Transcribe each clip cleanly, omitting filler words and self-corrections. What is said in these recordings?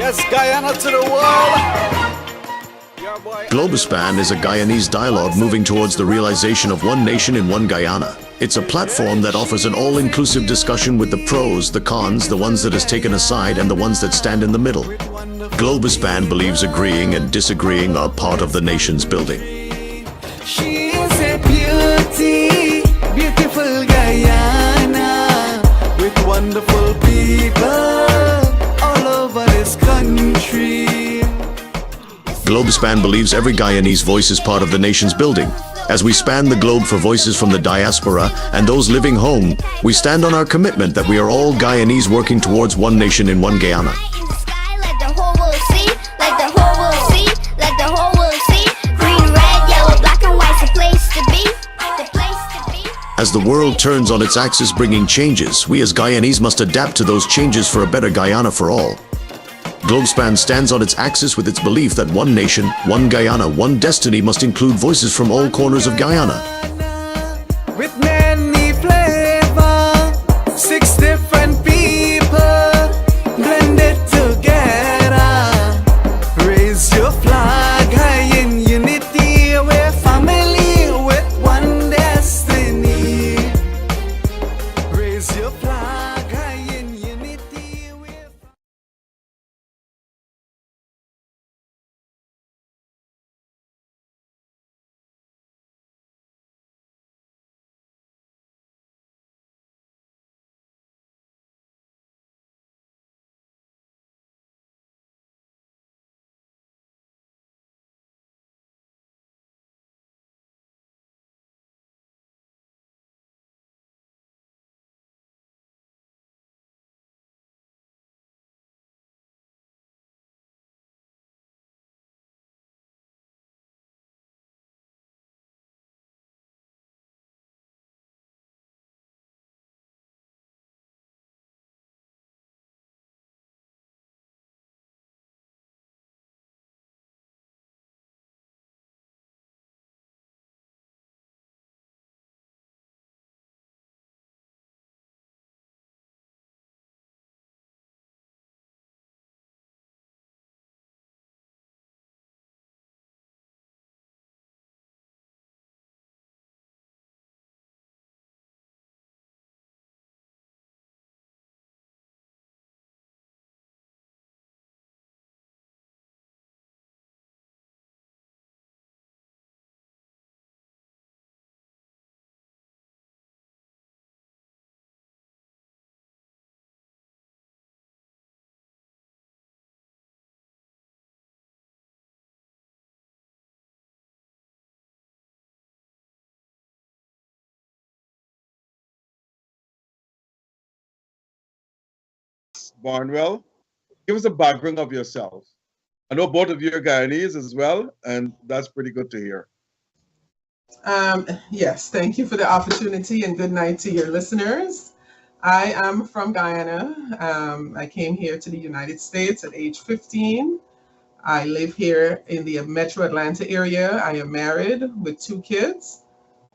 Yes, Guyana to the world. Globuspan is a Guyanese dialogue moving towards the realization of one nation in one Guyana. It's a platform that offers an all-inclusive discussion with the pros, the cons, the ones that is taken aside, and the ones that stand in the middle. Globuspan believes agreeing and disagreeing are part of the nation's building. She is a beauty, beautiful Guyana, with wonderful people all over this country. Globuspan believes every Guyanese voice is part of the nation's building. As we span the globe for voices from the diaspora and those living home, we stand on our commitment that we are all Guyanese working towards one nation in one Guyana. As the world turns on its axis bringing changes, we as Guyanese must adapt to those changes for a better Guyana for all. Globuspan stands on its axis with its belief that one nation, one Guyana, one destiny must include voices from all corners of Guyana. With many flavors, 6 different people blended together. Raise your flag high in unity, we're family with one destiny. Raise your flag high in unity. Barnwell, give us a background of yourself. I know both of you are Guyanese as well, and that's pretty good to hear. Yes, thank you for the opportunity and good night to your listeners. I am from Guyana. I came here to the United States at age 15. I live here in the Metro Atlanta area. I am married with 2 kids.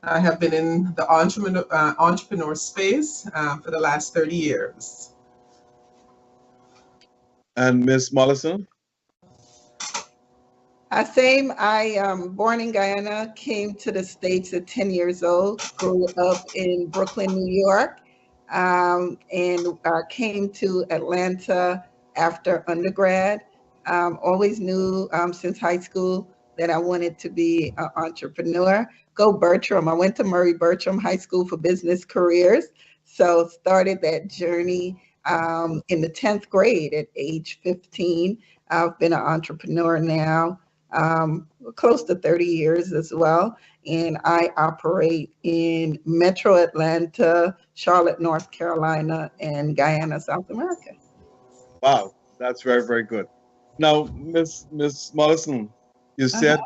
I have been in the entrepreneur space for the last 30 years. And Miss Mollison? Same. I born in Guyana, came to the States at 10 years old, grew up in Brooklyn, New York, and came to Atlanta after undergrad. Always knew since high school that I wanted to be an entrepreneur. Go Bertram. I went to Murray Bertram High School for Business Careers. So started that journey in the 10th grade at age 15. I've been an entrepreneur now close to 30 years as well. And I operate in Metro Atlanta, Charlotte, North Carolina, and Guyana, South America. Wow, that's very, very good. Now, Miss Mollison, you said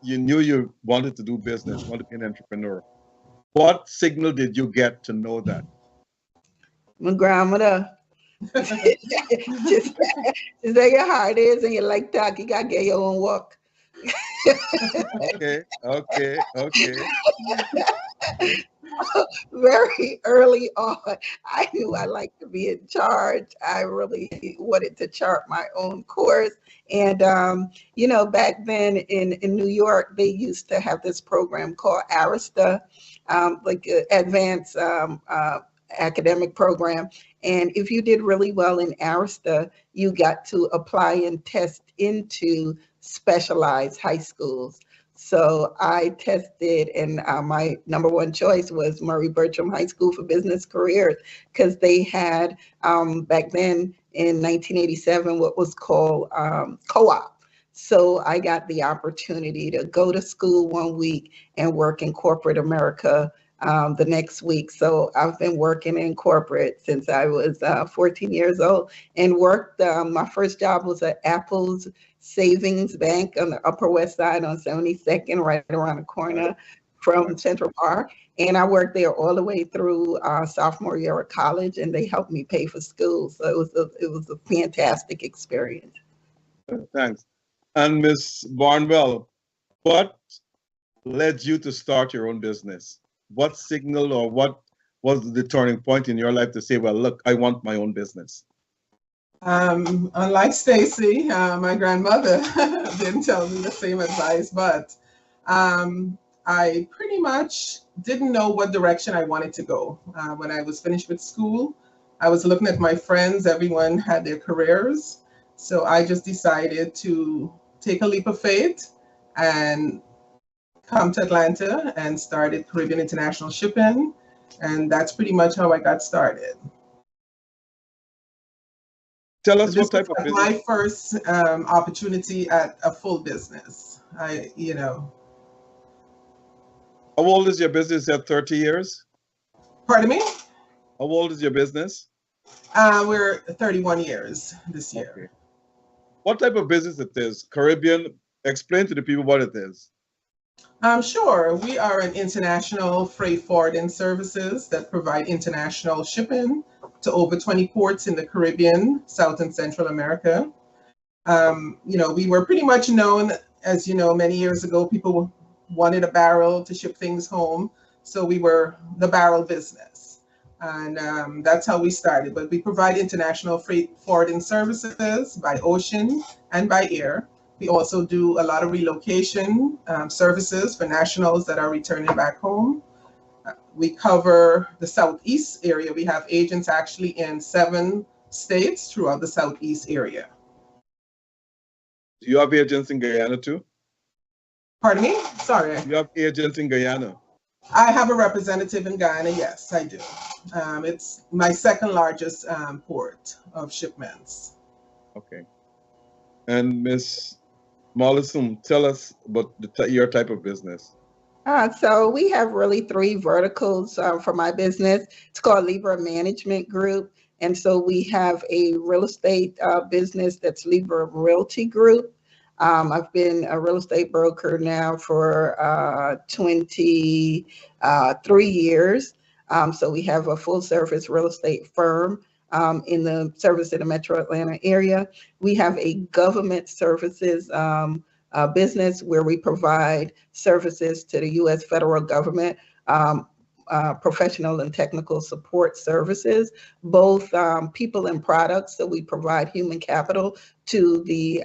you knew you wanted to do business, wanted to be an entrepreneur. What signal did you get to know that? My grandmother. just say your heart is and you like talk, you gotta get your own work. Okay. very early on, I knew I liked to be in charge. I really wanted to chart my own course. And, back then in New York, they used to have this program called Arista, like an advanced academic program. And if you did really well in Arista, you got to apply and test into specialized high schools. So I tested, and my number one choice was Murray Bertram High School for Business Careers, because they had back then in 1987 what was called co-op. So I got the opportunity to go to school one week and work in corporate America the next week. So I've been working in corporate since I was 14 years old, and worked. My first job was at Apple's Savings Bank on the Upper West Side on 72nd, right around the corner from Central Park. And I worked there all the way through sophomore year of college, and they helped me pay for school. So it was a fantastic experience. Thanks. And Miss Barnwell, what led you to start your own business? What signal or what was the turning point in your life to say, well, look, I want my own business? Unlike Stacy, my grandmother didn't tell me the same advice, but I pretty much didn't know what direction I wanted to go. When I was finished with school, I was looking at my friends, everyone had their careers. So I just decided to take a leap of faith and come to Atlanta and started Caribbean International Shipping. And that's pretty much how I got started. Tell us So what type of business. my first opportunity at a full business. How old is your business at 30 years? Pardon me? How old is your business? We're 31 years this year. Okay. What type of business it is? Caribbean, explain to the people what it is. Sure. We are an international freight forwarding services that provide international shipping to over 20 ports in the Caribbean, South and Central America. We were pretty much known, as you know, many years ago, people wanted a barrel to ship things home. So we were the barrel business. And that's how we started. But we provide international freight forwarding services by ocean and by air. We also do a lot of relocation services for nationals that are returning back home. We cover the Southeast area. We have agents actually in 7 states throughout the Southeast area. Do you have agents in Guyana too? Pardon me? Sorry. You have agents in Guyana? I have a representative in Guyana. Yes, I do. It's my second largest port of shipments. Okay. And Miss Mollison, tell us about your type of business. So we have really 3 verticals for my business. It's called Libra Management Group. And so we have a real estate business that's Libra Realty Group. I've been a real estate broker now for 23 years. So we have a full service real estate firm in the service in the Metro Atlanta area. We have a government services business where we provide services to the U.S. federal government, professional and technical support services, both people and products. So we provide human capital to the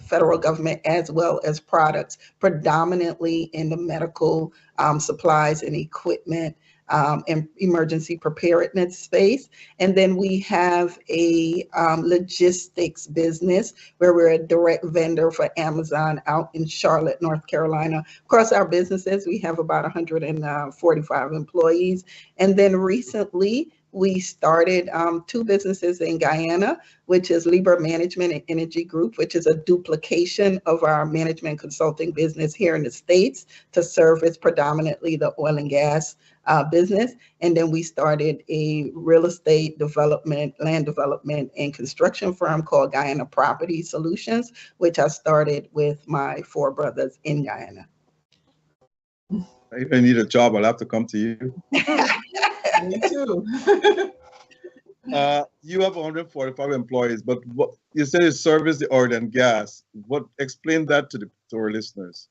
federal government as well as products, predominantly in the medical supplies and equipment and emergency preparedness space. And then we have a logistics business where we're a direct vendor for Amazon out in Charlotte, North Carolina. Across our businesses, we have about 145 employees. And then recently, we started 2 businesses in Guyana, which is Libra Management and Energy Group, which is a duplication of our management consulting business here in the States to service predominantly the oil and gas business. And then we started a real estate development, land development, and construction firm called Guyana Property Solutions, which I started with my 4 brothers in Guyana. If I need a job, I'll have to come to you. Me too. You have 145 employees, but what you said is service the oil and gas. What explain that to our listeners?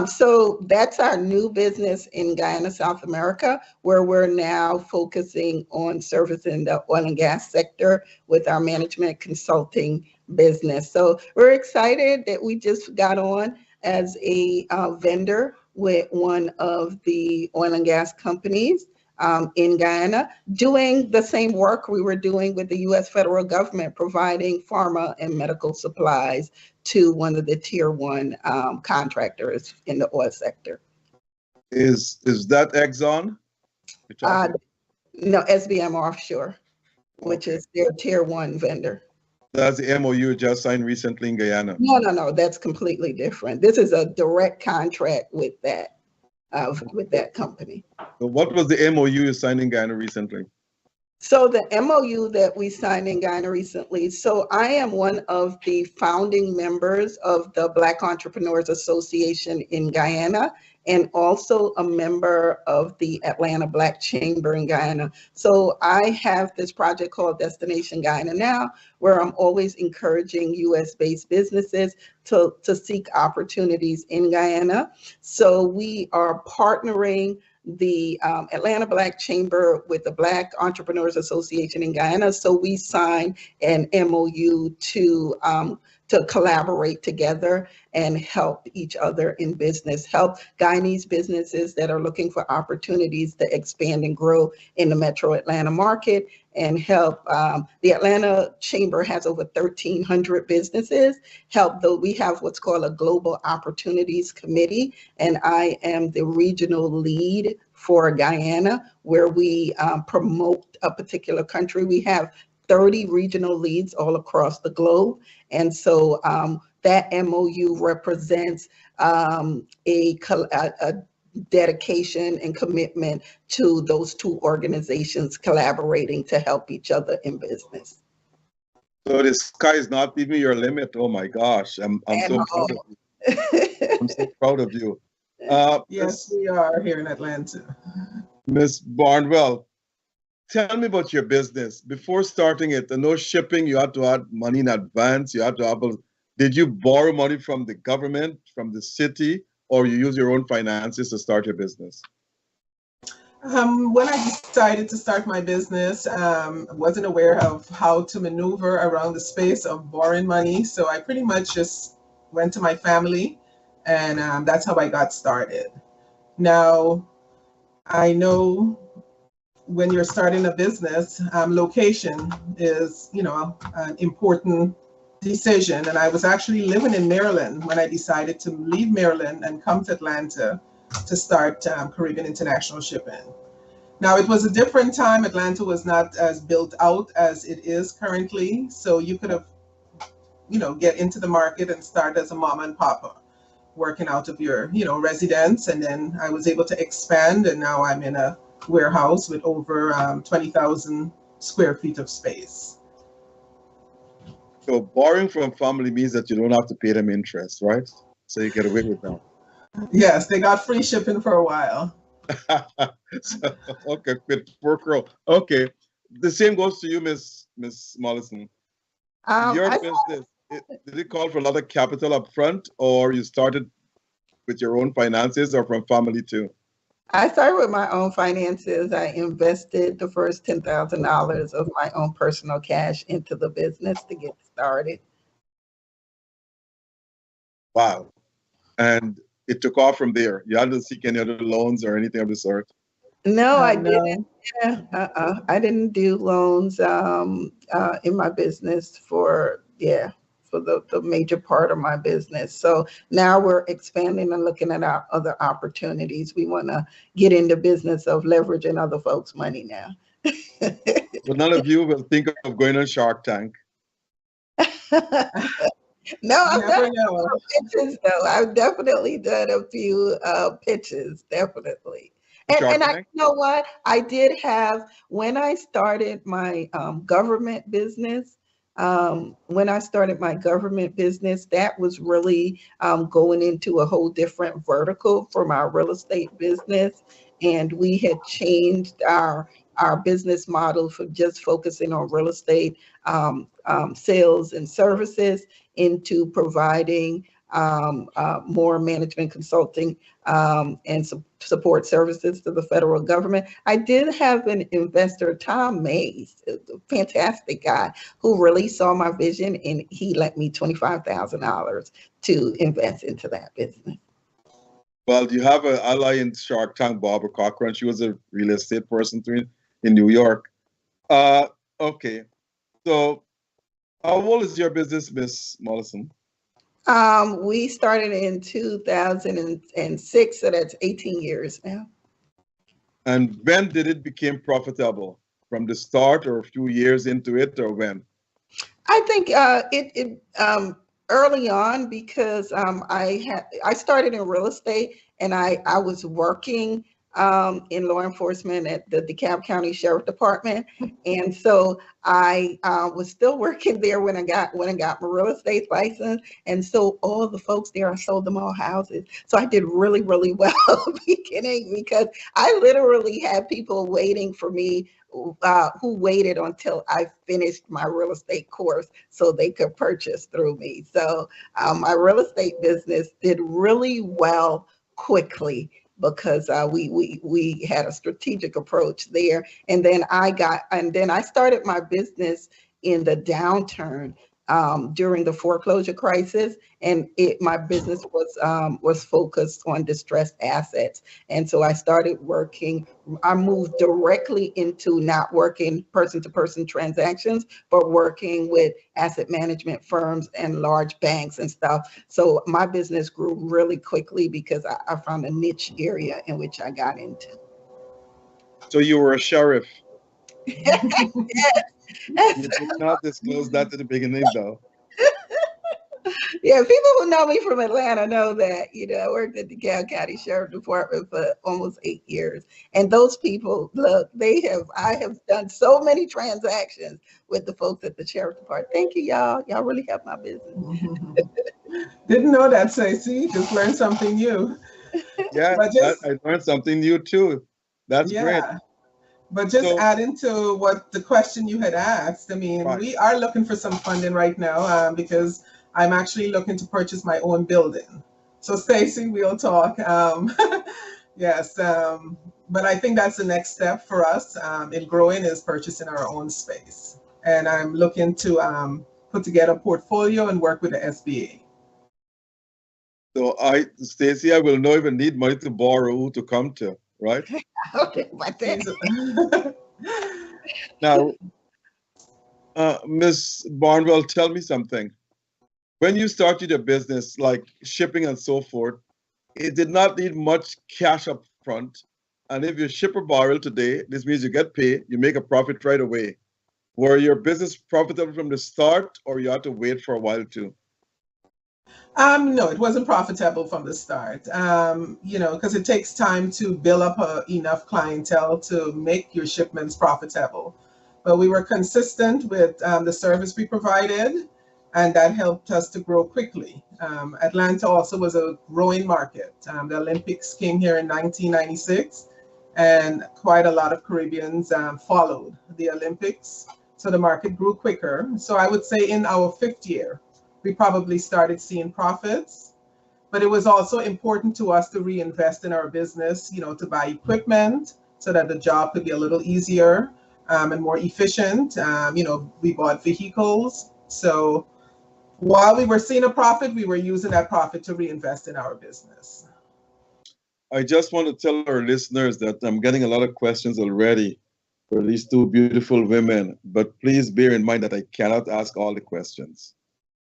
So that's our new business in Guyana, South America, where we're now focusing on servicing the oil and gas sector with our management consulting business. So we're excited that we just got on as a vendor with one of the oil and gas companies in Guyana, doing the same work we were doing with the U.S. federal government, providing pharma and medical supplies to one of the tier one contractors in the oil sector. Is that Exxon? No, SBM Offshore, which Okay. is their tier one vendor. That's the MOU just signed recently in Guyana. No, that's completely different. This is a direct contract with that company. So what was the MOU you signed in Guyana recently? So the MOU that we signed in Guyana recently, so I am one of the founding members of the Black Entrepreneurs Association in Guyana, and also a member of the Atlanta Black Chamber in Guyana. So I have this project called Destination Guyana Now, where I'm always encouraging US-based businesses to seek opportunities in Guyana. So we are partnering the Atlanta Black Chamber with the Black Entrepreneurs Association in Guyana. So we signed an MOU to collaborate together and help each other in business, help Guyanese businesses that are looking for opportunities to expand and grow in the Metro Atlanta market, and help the Atlanta Chamber has over 1,300 businesses. We have what's called a Global Opportunities Committee, and I am the regional lead for Guyana, where we promote a particular country. We have 30 regional leads all across the globe. And so that MOU represents a dedication and commitment to those two organizations collaborating to help each other in business. So the sky is not even your limit. Oh my gosh, I'm so proud of you. I'm so proud of you. Yes, we are here in Atlanta. Miss Barnwell, tell me about your business. Before starting it, no shipping, you had to have money in advance. Did you borrow money from the government, from the city, or you use your own finances to start your business? When I decided to start my business, I wasn't aware of how to maneuver around the space of borrowing money. So I pretty much just went to my family, and that's how I got started. Now, I know when you're starting a business, location is, an important decision. And I was actually living in Maryland when I decided to leave Maryland and come to Atlanta to start Caribbean International Shipping. Now, it was a different time. Atlanta was not as built out as it is currently. So you could have, get into the market and start as a mom and papa, working out of your, residence. And then I was able to expand, and now I'm in a warehouse with over 20,000 square feet of space. So borrowing from family means that you don't have to pay them interest, right? So you get away with that. Yes, they got free shipping for a while. So, okay, good. Poor girl. Okay. The same goes to you, Miss Mollison. Your business, did it call for a lot of capital up front, or you started with your own finances, or from family too? I started with my own finances. I invested the first $10,000 of my own personal cash into the business to get started. Wow. And it took off from there. You hadn't seek any other loans or anything of the sort? No, I didn't. Yeah, I didn't do loans in my business for the major part of my business. So now we're expanding and looking at our other opportunities. We want to get into business of leveraging other folks' money now. But none of you will think of going on Shark Tank. No, I've done pitches though. I've definitely done a few pitches, definitely. And you know what? I did have, when I started my government business, that was really going into a whole different vertical from our real estate business. And we had changed our business model from just focusing on real estate sales and services into providing more management consulting and support services to the federal government. I did have an investor, Tom Mays, a fantastic guy, who really saw my vision, and he lent me $25,000 to invest into that business. Well, you have an ally in Shark Tank, Barbara Cochran. She was a real estate person too in New York. Okay. So how old is your business, Miss Mollison? We started in 2006, so that's 18 years now. And when did it become profitable? From the start, or a few years into it, or when? I think it early on, because I started in real estate, and I was working in law enforcement at the DeKalb County Sheriff Department, and so I was still working there when I got my real estate license, and so all the folks there, I sold them all houses. So I did really, really well beginning, because I literally had people waiting for me who waited until I finished my real estate course so they could purchase through me. So my real estate business did really well quickly, because we had a strategic approach there. And then I started my business in the downturn during the foreclosure crisis, and my business was focused on distressed assets. And so I started working. I moved directly into not working person-to-person transactions, but working with asset management firms and large banks and stuff. So my business grew really quickly because I found a niche area in which I got into. So you were a sheriff. Yes. You did not disclose that at the beginning, though. Yeah, people who know me from Atlanta know that, I worked at the DeKalb County Sheriff Department for almost 8 years. And those people, look, I have done so many transactions with the folks at the Sheriff Department. Thank you, y'all. Y'all really have my business. Didn't know that, Stacey. Just learned something new. Yeah, I learned something new too. That's great. But just adding to what the question you had asked, I mean, we are looking for some funding right now because I'm actually looking to purchase my own building. So Stacey, we'll talk. Yes, but I think that's the next step for us in growing, is purchasing our own space. And I'm looking to put together a portfolio and work with the SBA. So Stacey, I will not even need money to borrow who to come to, right? Okay, but then. Now, Ms. Barnwell, tell me something. When you started your business, like shipping and so forth, it did not need much cash up front. And if you ship a barrel today, this means you get paid, you make a profit right away. Were your business profitable from the start, or you had to wait for a while too? No, it wasn't profitable from the start, because it takes time to build up enough clientele to make your shipments profitable. But we were consistent with the service we provided, and that helped us to grow quickly. Atlanta also was a growing market. The Olympics came here in 1996, and quite a lot of Caribbeans followed the Olympics. So the market grew quicker. So I would say in our 5th year, we probably started seeing profits. But it was also important to us to reinvest in our business, to buy equipment so that the job could be a little easier and more efficient. We bought vehicles. So while we were seeing a profit, we were using that profit to reinvest in our business. I just want to tell our listeners that I'm getting a lot of questions already for these two beautiful women, but please bear in mind that I cannot ask all the questions.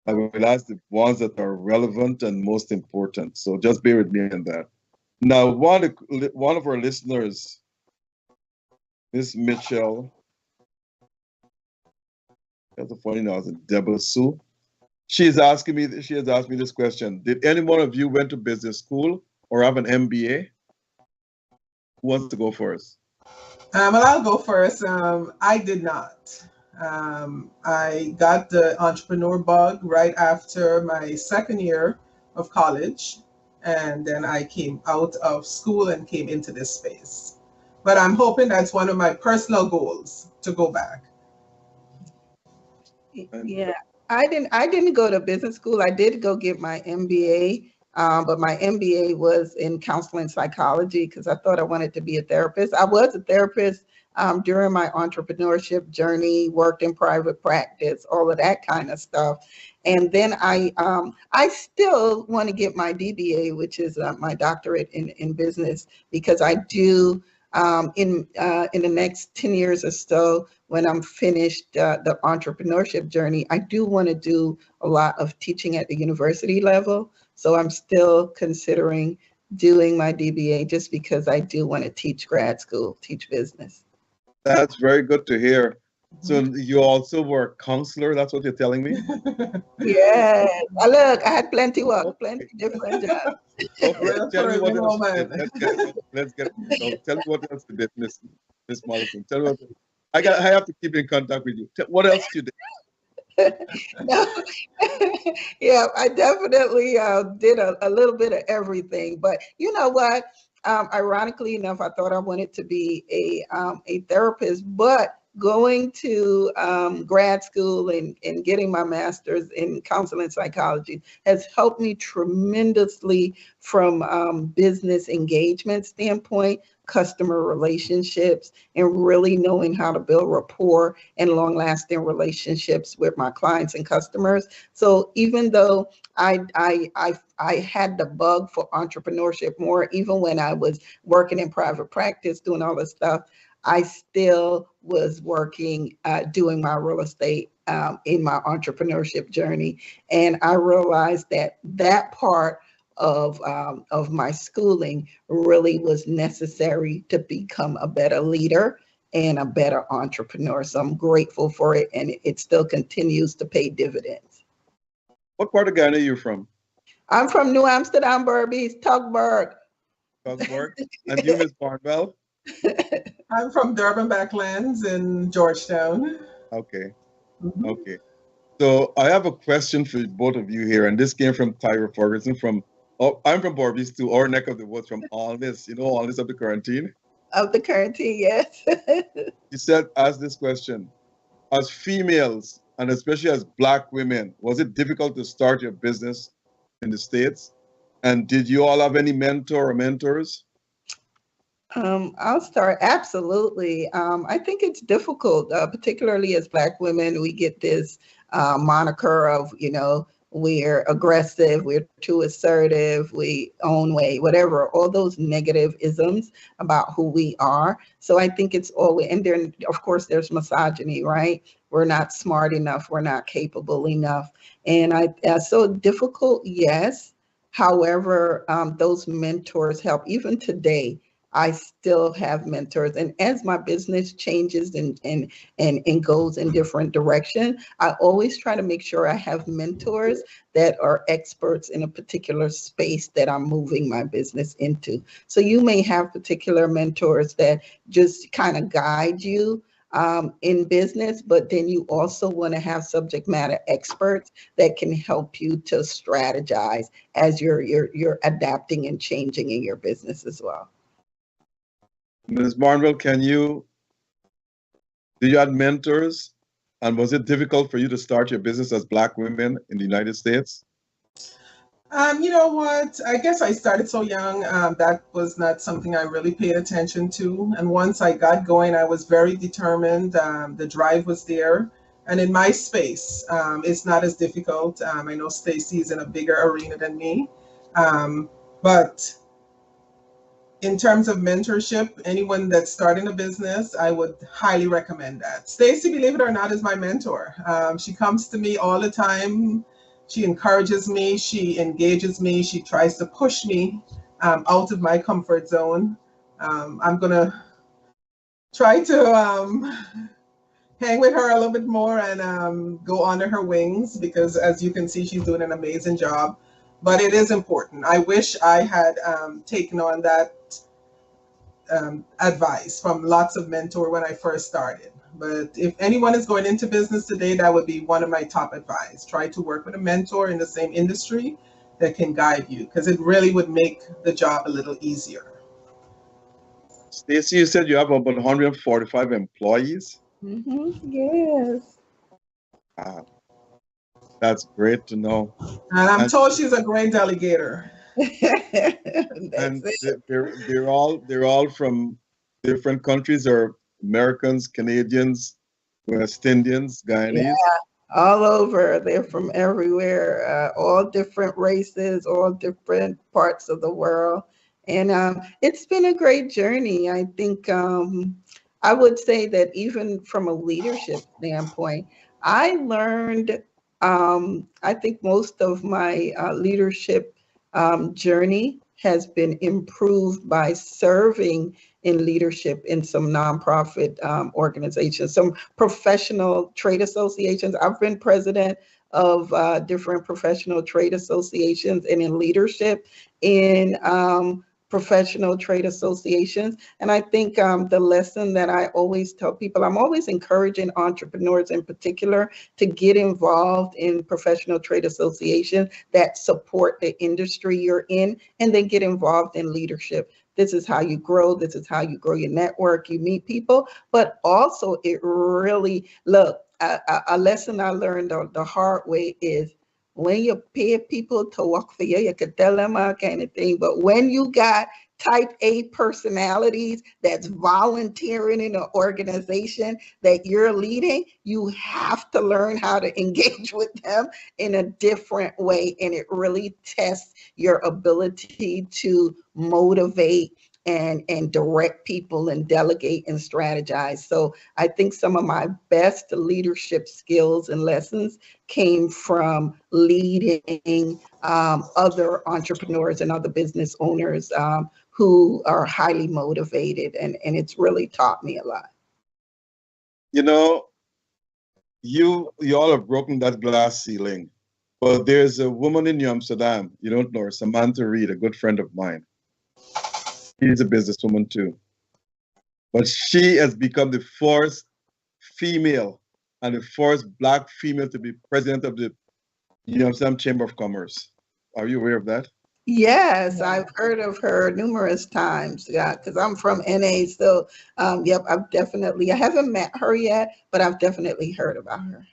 I will ask the ones that are relevant and most important. So just bear with me on that. Now, one of our listeners, Miss Mitchell, that's a funny name, Deborah Sue. She has asked me this question. Did any one of you went to business school or have an MBA? Who wants to go first? Well, I'll go first. I did not. I got the entrepreneur bug right after my 2nd year of college, and then I came out of school and came into this space. But I'm hoping that's one of my personal goals, to go back. Yeah, I didn't go to business school. I did go get my MBA, but my MBA was in counseling psychology because I thought I wanted to be a therapist. I was a therapist during my entrepreneurship journey, worked in private practice, all of that kind of stuff. And then I still want to get my DBA, which is my doctorate in business, because I do in the next 10 years or so, when I'm finished the entrepreneurship journey, I do want to do a lot of teaching at the university level. So I'm still considering doing my DBA just because I do want to teach grad school, teach business. That's very good to hear. So you also were a counselor, that's what you're telling me? Yes. Look, I had plenty work, plenty different jobs. Okay, tell me what else you did. Moment. Let's get no, tell me what else you did, Miss Mollison. Tell me what I have to keep in contact with you. What else you did? No. Yeah, I definitely did a little bit of everything. But you know what? Ironically enough, I thought I wanted to be a therapist, but going to grad school and getting my master's in counseling psychology has helped me tremendously from business engagement standpoint, customer relationships, and really knowing how to build rapport and long-lasting relationships with my clients and customers. So even though I had the bug for entrepreneurship more, even when I was working in private practice, doing all this stuff, I still was working, doing my real estate in my entrepreneurship journey. And I realized that that part of my schooling really was necessary to become a better leader and a better entrepreneur. So I'm grateful for it, and it still continues to pay dividends. What part of Guyana are you from? I'm from New Amsterdam, Berbice, Tugberg. Southwark? And you, Miss Barnwell? I'm from Durban Backlands in Georgetown. Okay. Okay. So I have a question for both of you here, and this came from Tyra Ferguson from, I'm from Barbies too, our neck of the woods, from Alnis, Alnis of the quarantine. Of the quarantine, yes. She said, ask this question. As females, and especially as Black women, was it difficult to start your business in the States? And did you all have any mentor or mentors? I'll start. Absolutely. I think it's difficult, particularly as Black women. We get this moniker of, we're aggressive, we're too assertive, we own way, whatever, all those negative isms about who we are. So I think it's always, and then of course there's misogyny, right? We're not smart enough, we're not capable enough. And so difficult, yes. However, those mentors help. Even today, I still have mentors. And as my business changes and goes in different direction, I always try to make sure I have mentors that are experts in a particular space that I'm moving my business into. So you may have particular mentors that just kind of guide you in business, but then you also want to have subject matter experts that can help you to strategize as you're adapting and changing in your business as well. Ms. Barnwell, do you have mentors? And was it difficult for you to start your business as Black women in the United States? You know what? I guess I started so young. That was not something I really paid attention to. And once I got going, I was very determined. The drive was there. And in my space, it's not as difficult. I know Stacy's in a bigger arena than me. But in terms of mentorship, anyone that's starting a business, I would highly recommend that. Stacy, believe it or not, is my mentor. She comes to me all the time. She encourages me, she engages me, she tries to push me out of my comfort zone. I'm gonna try to hang with her a little bit more and go under her wings, because as you can see, she's doing an amazing job. But it is important. I wish I had taken on that advice from lots of mentors when I first started. But if anyone is going into business today, that would be one of my top advice. Try to work with a mentor in the same industry that can guide you, because it really would make the job a little easier. Stacey, you said you have about 145 employees? Mm-hmm. Yes. That's great to know. And I'm And told she's a great delegator. That's and it. they're all from different countries, or Americans, Canadians, West Indians, Yeah, Guyanese. all over. They're from everywhere, all different races, all different parts of the world. And it's been a great journey. I think I would say that even from a leadership standpoint, I learned, I think most of my leadership journey has been improved by serving in leadership in some nonprofit organizations, some professional trade associations. I've been president of different professional trade associations and in leadership in professional trade associations. And I think the lesson that I always tell people, I'm always encouraging entrepreneurs in particular to get involved in professional trade associations that support the industry you're in, and then get involved in leadership. This is how you grow. This is how you grow your network. You meet people, but also it really, look, a lesson I learned the hard way is when you pay people to work for you, you could tell them all kind of thing. But when you got type A personalities that's volunteering in an organization that you're leading, you have to learn how to engage with them in a different way. And it really tests your ability to motivate and direct people and delegate and strategize. So I think some of my best leadership skills and lessons came from leading other entrepreneurs and other business owners who are highly motivated. And it's really taught me a lot. You know, you all have broken that glass ceiling. But there's a woman in New Amsterdam, you don't know her, Samantha Reed, a good friend of mine. She's a businesswoman too. But she has become the first female and the first Black female to be president of the New Amsterdam Chamber of Commerce. Are you aware of that? Yes, I've heard of her numerous times. Yeah, because I'm from NA. So, yep, I haven't met her yet, but I've definitely heard about her.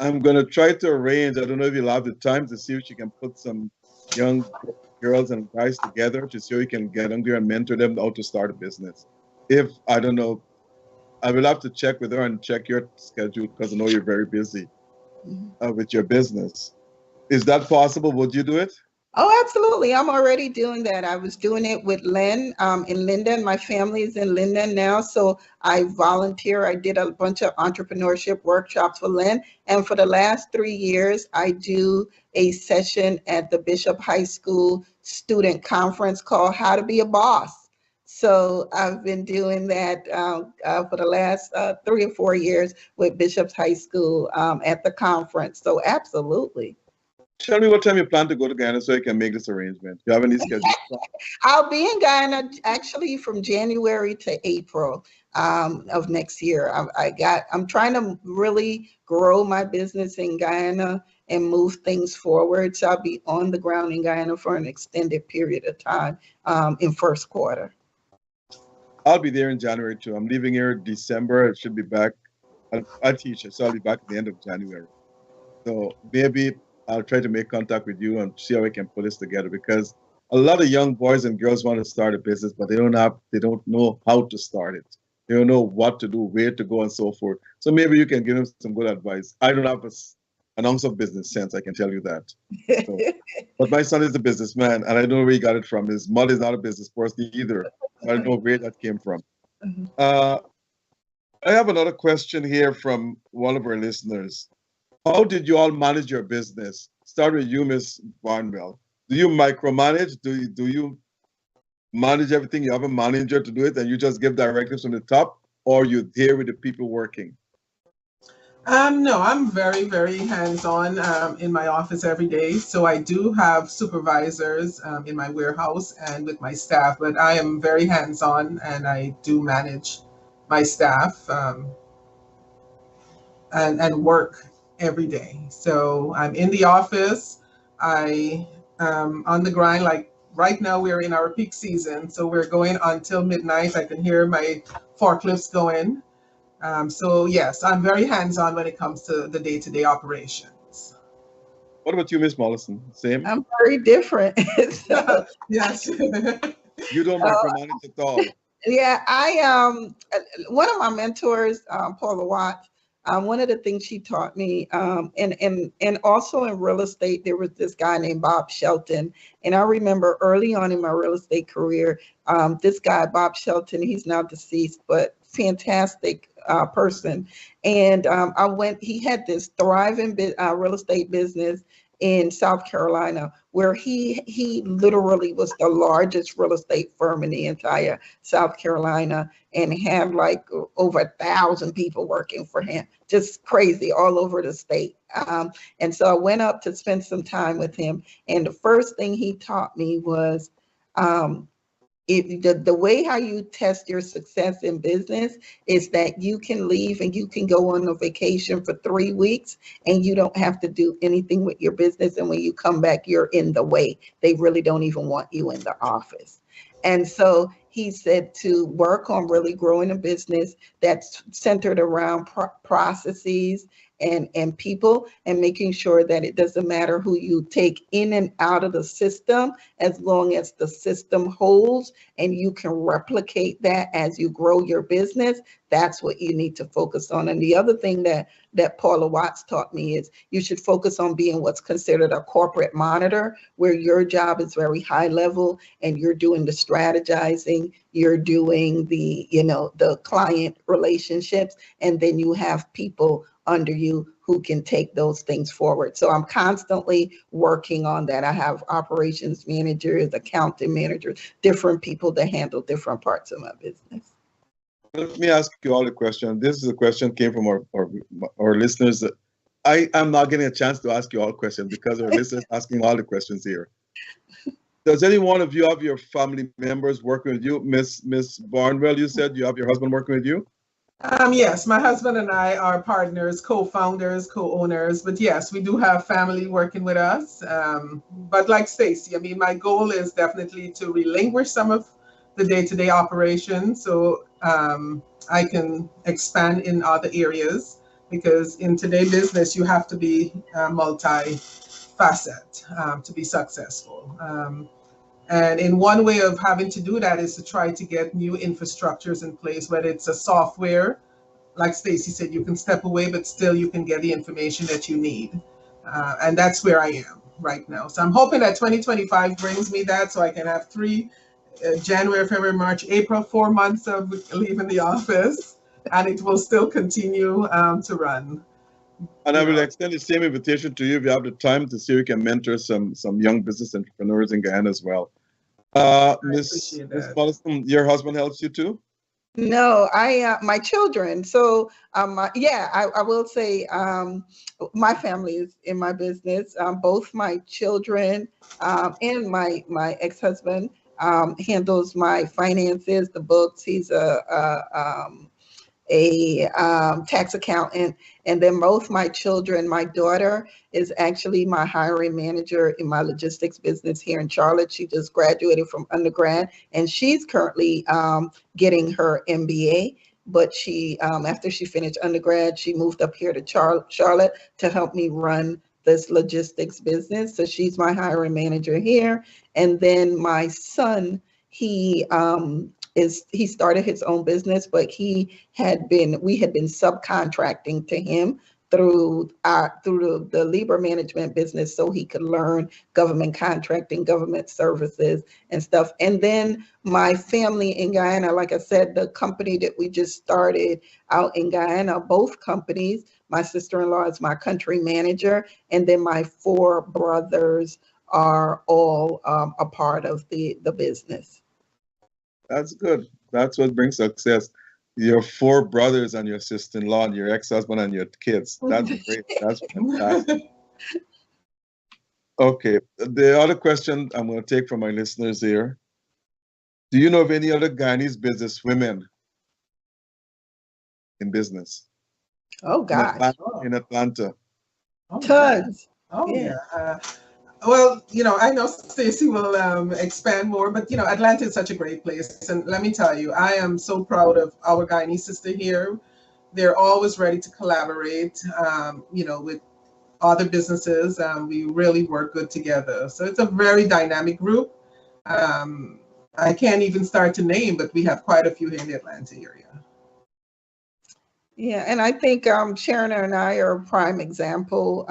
I'm going to try to arrange, I don't know if you'll have the time to see if she can put some young girls and guys together to see how you can get on there and mentor them how to start a business. If, I don't know, I will have to check with her and check your schedule because I know you're very busy with your business. Is that possible? Would you do it? Oh, absolutely. I'm already doing that. I was doing it with Lynn in Linden. My family is in Linden now. So I volunteer. I did a bunch of entrepreneurship workshops for Lynn. And for the last 3 years, I do a session at the Bishop High School student conference called How to Be a Boss. So I've been doing that for the last 3 or 4 years with Bishop's High School at the conference. So absolutely. Tell me what time you plan to go to Guyana so I can make this arrangement. Do you have any schedule? I'll be in Guyana actually from January to April of next year. I'm trying to really grow my business in Guyana and move things forward. So I'll be on the ground in Guyana for an extended period of time in first quarter. I'll be there in January too. I'm leaving here December. I should be back. I teach, so I'll be back at the end of January. So maybe I'll try to make contact with you and see how we can put this together, because a lot of young boys and girls want to start a business, but they don't know how to start it. They don't know what to do, where to go, and so forth. So maybe you can give them some good advice. I don't have an ounce of business sense, I can tell you that. So, but my son is a businessman, and I know where he got it from. His mother is not a business person either. I don't know where that came from. I have another question here from one of our listeners. How did you all manage your business? Start with you, Miss Barnwell. Do you micromanage? Do you manage everything? You have a manager to do it and you just give directives from the top, or you there with the people working? No, I'm very, very hands-on in my office every day. So I do have supervisors in my warehouse and with my staff, but I am very hands-on and I do manage my staff and work every day. So I'm in the office. I on the grind. Like right now, we're in our peak season, so we're going until midnight. I can hear my forklifts going. So yes, I'm very hands-on when it comes to the day-to-day operations. What about you, Miss Mollison? Same? I'm very different. So, Yes. You don't micromanage at all. yeah, I one of my mentors, Paula Watts, one of the things she taught me, and also in real estate, there was this guy named Bob Shelton, and I remember early on in my real estate career, this guy Bob Shelton, he's now deceased, but fantastic person, and I went. He had this thriving real estate business in South Carolina, where he literally was the largest real estate firm in the entire South Carolina, and had like over 1,000 people working for him, just crazy all over the state. And so I went up to spend some time with him, and the first thing he taught me was the way how you test your success in business is that you can leave and you can go on a vacation for 3 weeks and you don't have to do anything with your business. And when you come back, you're in the way. They really don't even want you in the office. And so he said to work on really growing a business that's centered around processes and people, and making sure that it doesn't matter who you take in and out of the system, as long as the system holds and you can replicate that as you grow your business. That's what you need to focus on. And the other thing that Paula Watts taught me is you should focus on being what's considered a corporate monitor, where your job is very high level and you're doing the strategizing, you're doing the client relationships, and then you have people under you who can take those things forward. So I'm constantly working on that. I have operations managers, accounting managers, different people that handle different parts of my business. Let me ask you all a question. This is a question came from our listeners. I am not getting a chance to ask you all questions because our listeners asking all the questions here. Does any one of you have your family members working with you? Miss Barnwell, you said you have your husband working with you? Yes, my husband and I are partners, co-founders, co-owners, but yes, we do have family working with us. But like Stacy, I mean, my goal is definitely to relinquish some of the day-to-day operations so I can expand in other areas, because in today's business, you have to be multi-facet to be successful. And in one way of having to do that is to try to get new infrastructures in place, whether it's a software, like Stacy said, you can step away, but still you can get the information that you need. And that's where I am right now. So I'm hoping that 2025 brings me that, so I can have January, February, March, April, 4 months of leaving the office, and it will still continue to run. And I will extend the same invitation to you if you have the time to see if you can mentor some young business entrepreneurs in Guyana as well. Miss Mollison, your husband helps you too? No, my children. So I will say my family is in my business. Both my children and my ex-husband handles my finances, the books. He's a tax accountant, and then both my children, my daughter is actually my hiring manager in my logistics business here in Charlotte. She just graduated from undergrad, and she's currently getting her MBA. But she, after she finished undergrad, she moved up here to Charlotte to help me run this logistics business. So she's my hiring manager here. And then my son, he started his own business, but we had been subcontracting to him through the labor management business, so he could learn government contracting, government services and stuff. And then my family in Guyana, like I said, the company that we just started out in Guyana, both companies, my sister-in-law is my country manager, and then my 4 brothers are all a part of the business. That's good. That's what brings success. Your 4 brothers and your sister-in-law and your ex-husband and your kids. That's great. That's fantastic. Okay. The other question I'm going to take from my listeners here. Do you know of any other Guyanese business women in business? Oh, gosh. In Atlanta. Tons. Oh, yeah. Well, I know Stacy will expand more, but Atlanta is such a great place. And let me tell you, I am so proud of our Guyanese sister here. They're always ready to collaborate, with other businesses. We really work good together. So it's a very dynamic group. I can't even start to name, but we have quite a few here in the Atlanta area. Yeah, and I think Sharon and I are a prime example.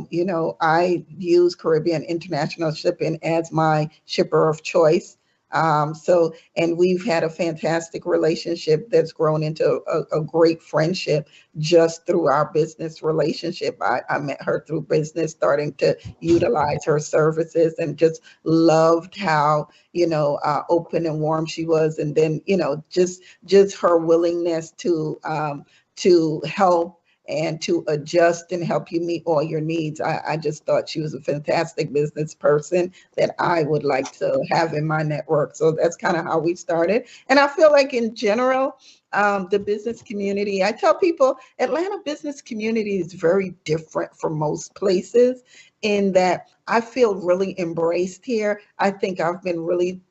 You know, I use Caribbean International Shipping as my shipper of choice. And we've had a fantastic relationship that's grown into a great friendship just through our business relationship. I met her through business, starting to utilize her services, and just loved how, you know, open and warm she was. And then, you know, just her willingness to help and to adjust and help you meet all your needs. I just thought she was a fantastic business person that I would like to have in my network. So that's kind of how we started. And I feel like in general, the business community, I tell people Atlanta business community is very different from most places in that I feel really embraced here. I think I've been really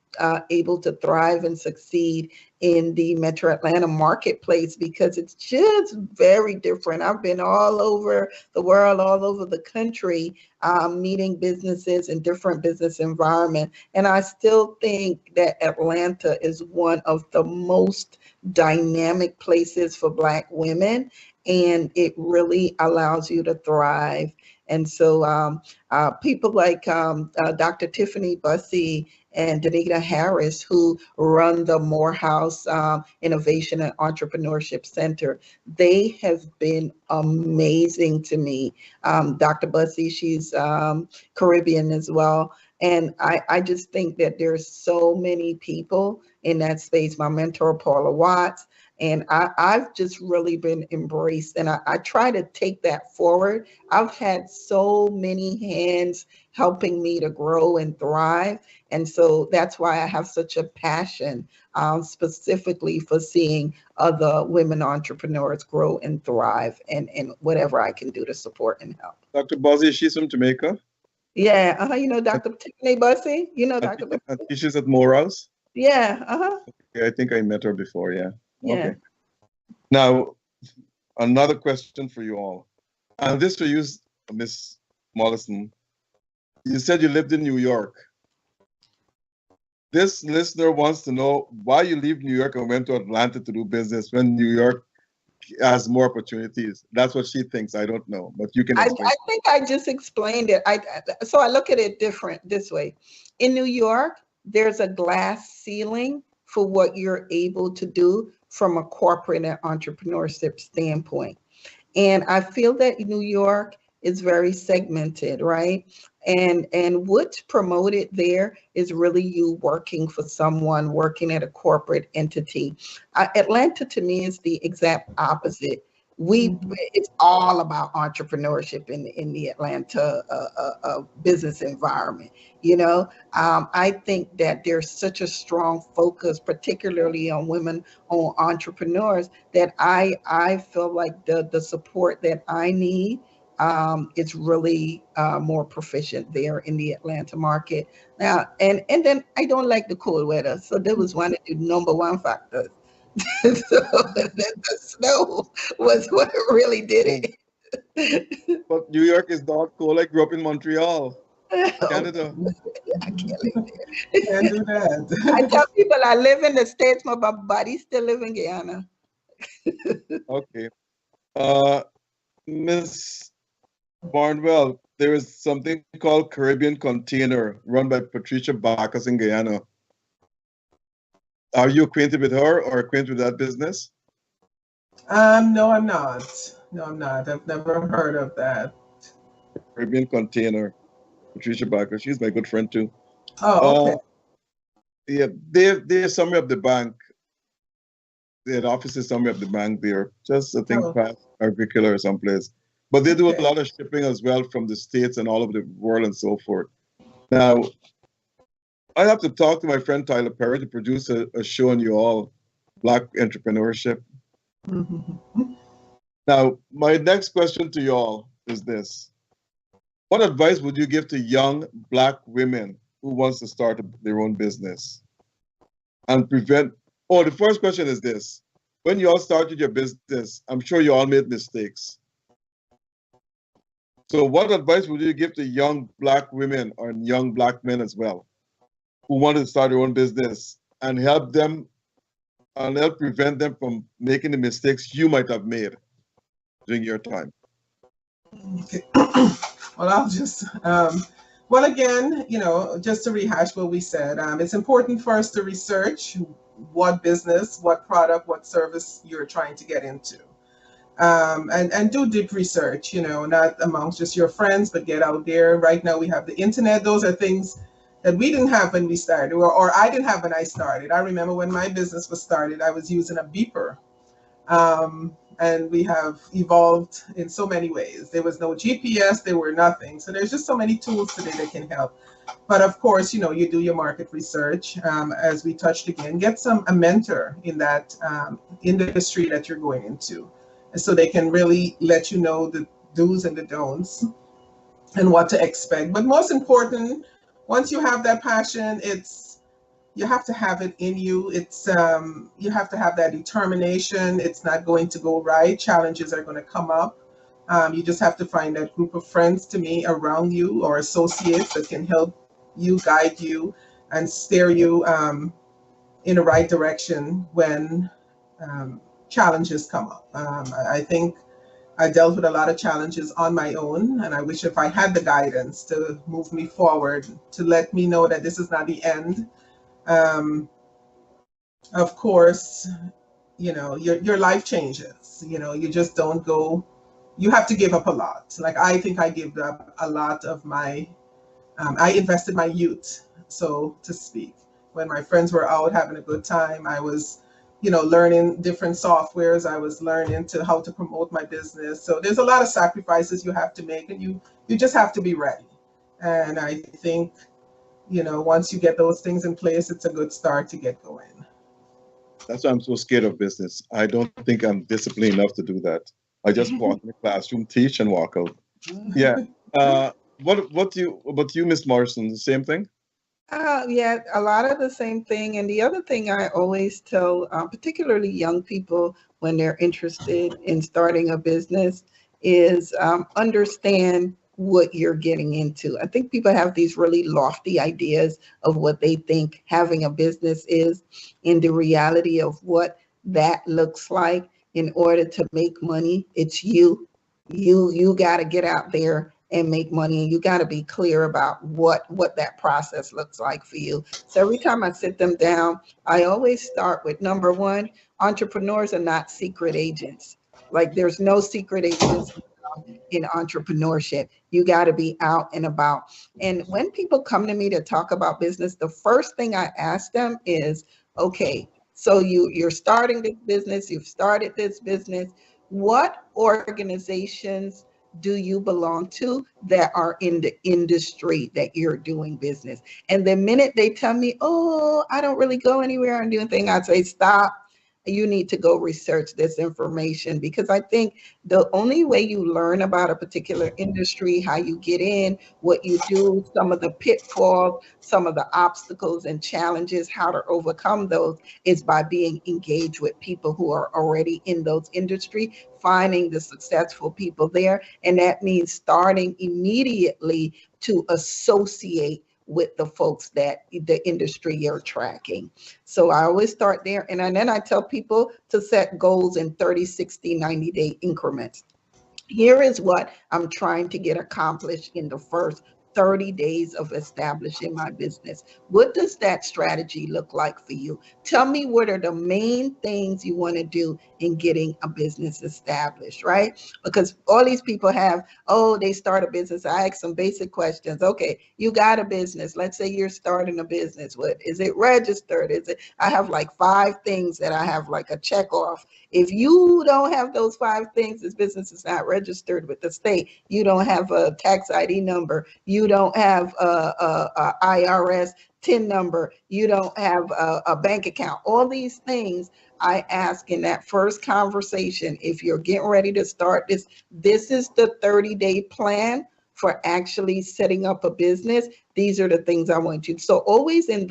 able to thrive and succeed in the Metro Atlanta marketplace because it's just very different. I've been all over the world, all over the country, meeting businesses in different business environments. And I still think that Atlanta is one of the most dynamic places for Black women, and it really allows you to thrive. And so people like Dr. Tiffany Bussey and Danita Harris, who run the Morehouse Innovation and Entrepreneurship Center, they have been amazing to me. Dr. Bussey, she's Caribbean as well. And I just think that there's so many people in that space. My mentor, Paula Watts, and I've just really been embraced, and I try to take that forward. I've had so many hands helping me to grow and thrive. And so that's why I have such a passion specifically for seeing other women entrepreneurs grow and thrive, and whatever I can do to support and help. Dr. Buzzy, she's from Jamaica. Yeah, you know Dr. Tiffany Bussey? You know Dr. Bussey? And she's at Morehouse? Yeah, Okay, I think I met her before, yeah. Yeah. Okay. Now, another question for you all. And this for you, Miss Mollison. You said you lived in New York. This listener wants to know why you leave New York and went to Atlanta to do business when New York has more opportunities. That's what she thinks. I don't know, but you can explain. I think I just explained it. So I look at it different this way. In New York, there's a glass ceiling for what you're able to do from a corporate and entrepreneurship standpoint. And I feel that New York is very segmented, right? And what's promoted there is really you working for someone, working at a corporate entity. Atlanta to me is the exact opposite. It's all about entrepreneurship in the Atlanta business environment. You know, I think that there's such a strong focus, particularly on women-owned entrepreneurs, that I feel like the support that I need is really more proficient there in the Atlanta market. Now, and then I don't like the cold weather, so that was one of the number one factors. So the snow was what really did it. But New York is not cold. I grew up in Montreal, Canada. I can't live there. Can't do that. I tell people I live in the States, but my body still live in Guyana. Okay. Miss Barnwell, there is something called Caribbean Container run by Patricia Bacchus in Guyana. Are you acquainted with her or acquainted with that business? No, I'm not. No, I'm not. I've never heard of that. Caribbean Container, Patricia Bacchus. She's my good friend too. Oh, okay. Yeah, they're somewhere up the bank. They had offices somewhere up the bank there. Just I think past Agricola or someplace. But they do a lot of shipping as well from the States and all over the world and so forth. Now, I have to talk to my friend Tyler Perry to produce a show on you all, Black entrepreneurship. Now, my next question to you all is this. What advice would you give to young Black women who wants to start their own business and prevent? Oh, the first question is this. When you all started your business, I'm sure you all made mistakes. So what advice would you give to young Black women or young Black men as well who want to start their own business and help them and help prevent them from making the mistakes you might have made during your time? Okay. Well, I'll just, well, again, just to rehash what we said, it's important for us to research what business, what product, what service you're trying to get into. And do deep research, not amongst just your friends, but get out there. Right now we have the internet. Those are things that we didn't have when we started, or I didn't have when I started. I remember when my business was started, I was using a beeper. And we have evolved in so many ways. There was no GPS, there were nothing. So there's just so many tools today that can help. But of course, you do your market research. As we touched again, get a mentor in that industry that you're going into, so they can really let you know the do's and the don'ts and what to expect. But most important, once you have that passion, you have to have it in you. You have to have that determination. It's not going to go right. Challenges are going to come up. You just have to find that group of friends, to me, around you, or associates that can help you, guide you, and steer you in the right direction when challenges come up. I think I dealt with a lot of challenges on my own, and I wish if I had the guidance to move me forward, to let me know that this is not the end. Of course, your life changes. You just don't go. You have to give up a lot. Like, I think I gave up a lot of my. I invested my youth, so to speak. When my friends were out having a good time, I was, learning different softwares. I was learning how to promote my business. So there's a lot of sacrifices you have to make, and you just have to be ready. And I think, once you get those things in place, it's a good start to get going. That's why I'm so scared of business. I don't think I'm disciplined enough to do that. I just walk in the classroom, teach, and walk out. Yeah. What do you, Miss Morrison? The same thing? Yeah, a lot of the same thing. And the other thing I always tell, particularly young people when they're interested in starting a business, is understand what you're getting into. I think people have these really lofty ideas of what they think having a business is, in the reality of what that looks like. In order to make money, it's you got to get out there and make money, and you got to be clear about what that process looks like for you. So every time I sit them down, I always start with number one: entrepreneurs are not secret agents. Like, there's no secret agents in entrepreneurship. You got to be out and about. And when people come to me to talk about business, the first thing I ask them is, okay, so you're starting this business, you've started this business. What organizations do you belong to that are in the industry that you're doing business? And the minute they tell me, oh, I don't really go anywhere and do anything, I say, stop. You need to go research this information, because I think the only way you learn about a particular industry, how you get in, what you do, some of the pitfalls, some of the obstacles and challenges, how to overcome those, is by being engaged with people who are already in those industries, finding the successful people there. And that means starting immediately to associate with the folks that the industry you're tracking. So I always start there. And then I tell people to set goals in 30, 60, 90-day increments. Here is what I'm trying to get accomplished in the first 30 days of establishing my business. What does that strategy look like for you? Tell me, what are the main things you want to do in getting a business established, right? Because all these people have, they start a business. I ask some basic questions. Okay, you got a business. Let's say you're starting a business. What is it registered? I have like 5 things that I have like a check off. If you don't have those 5 things, this business is not registered with the state. You don't have a tax ID number. You don't have a IRS TIN number. You don't have a bank account. All these things I ask in that first conversation. If you're getting ready to start this is the 30-day plan for actually setting up a business. These are the things I want you to. So always in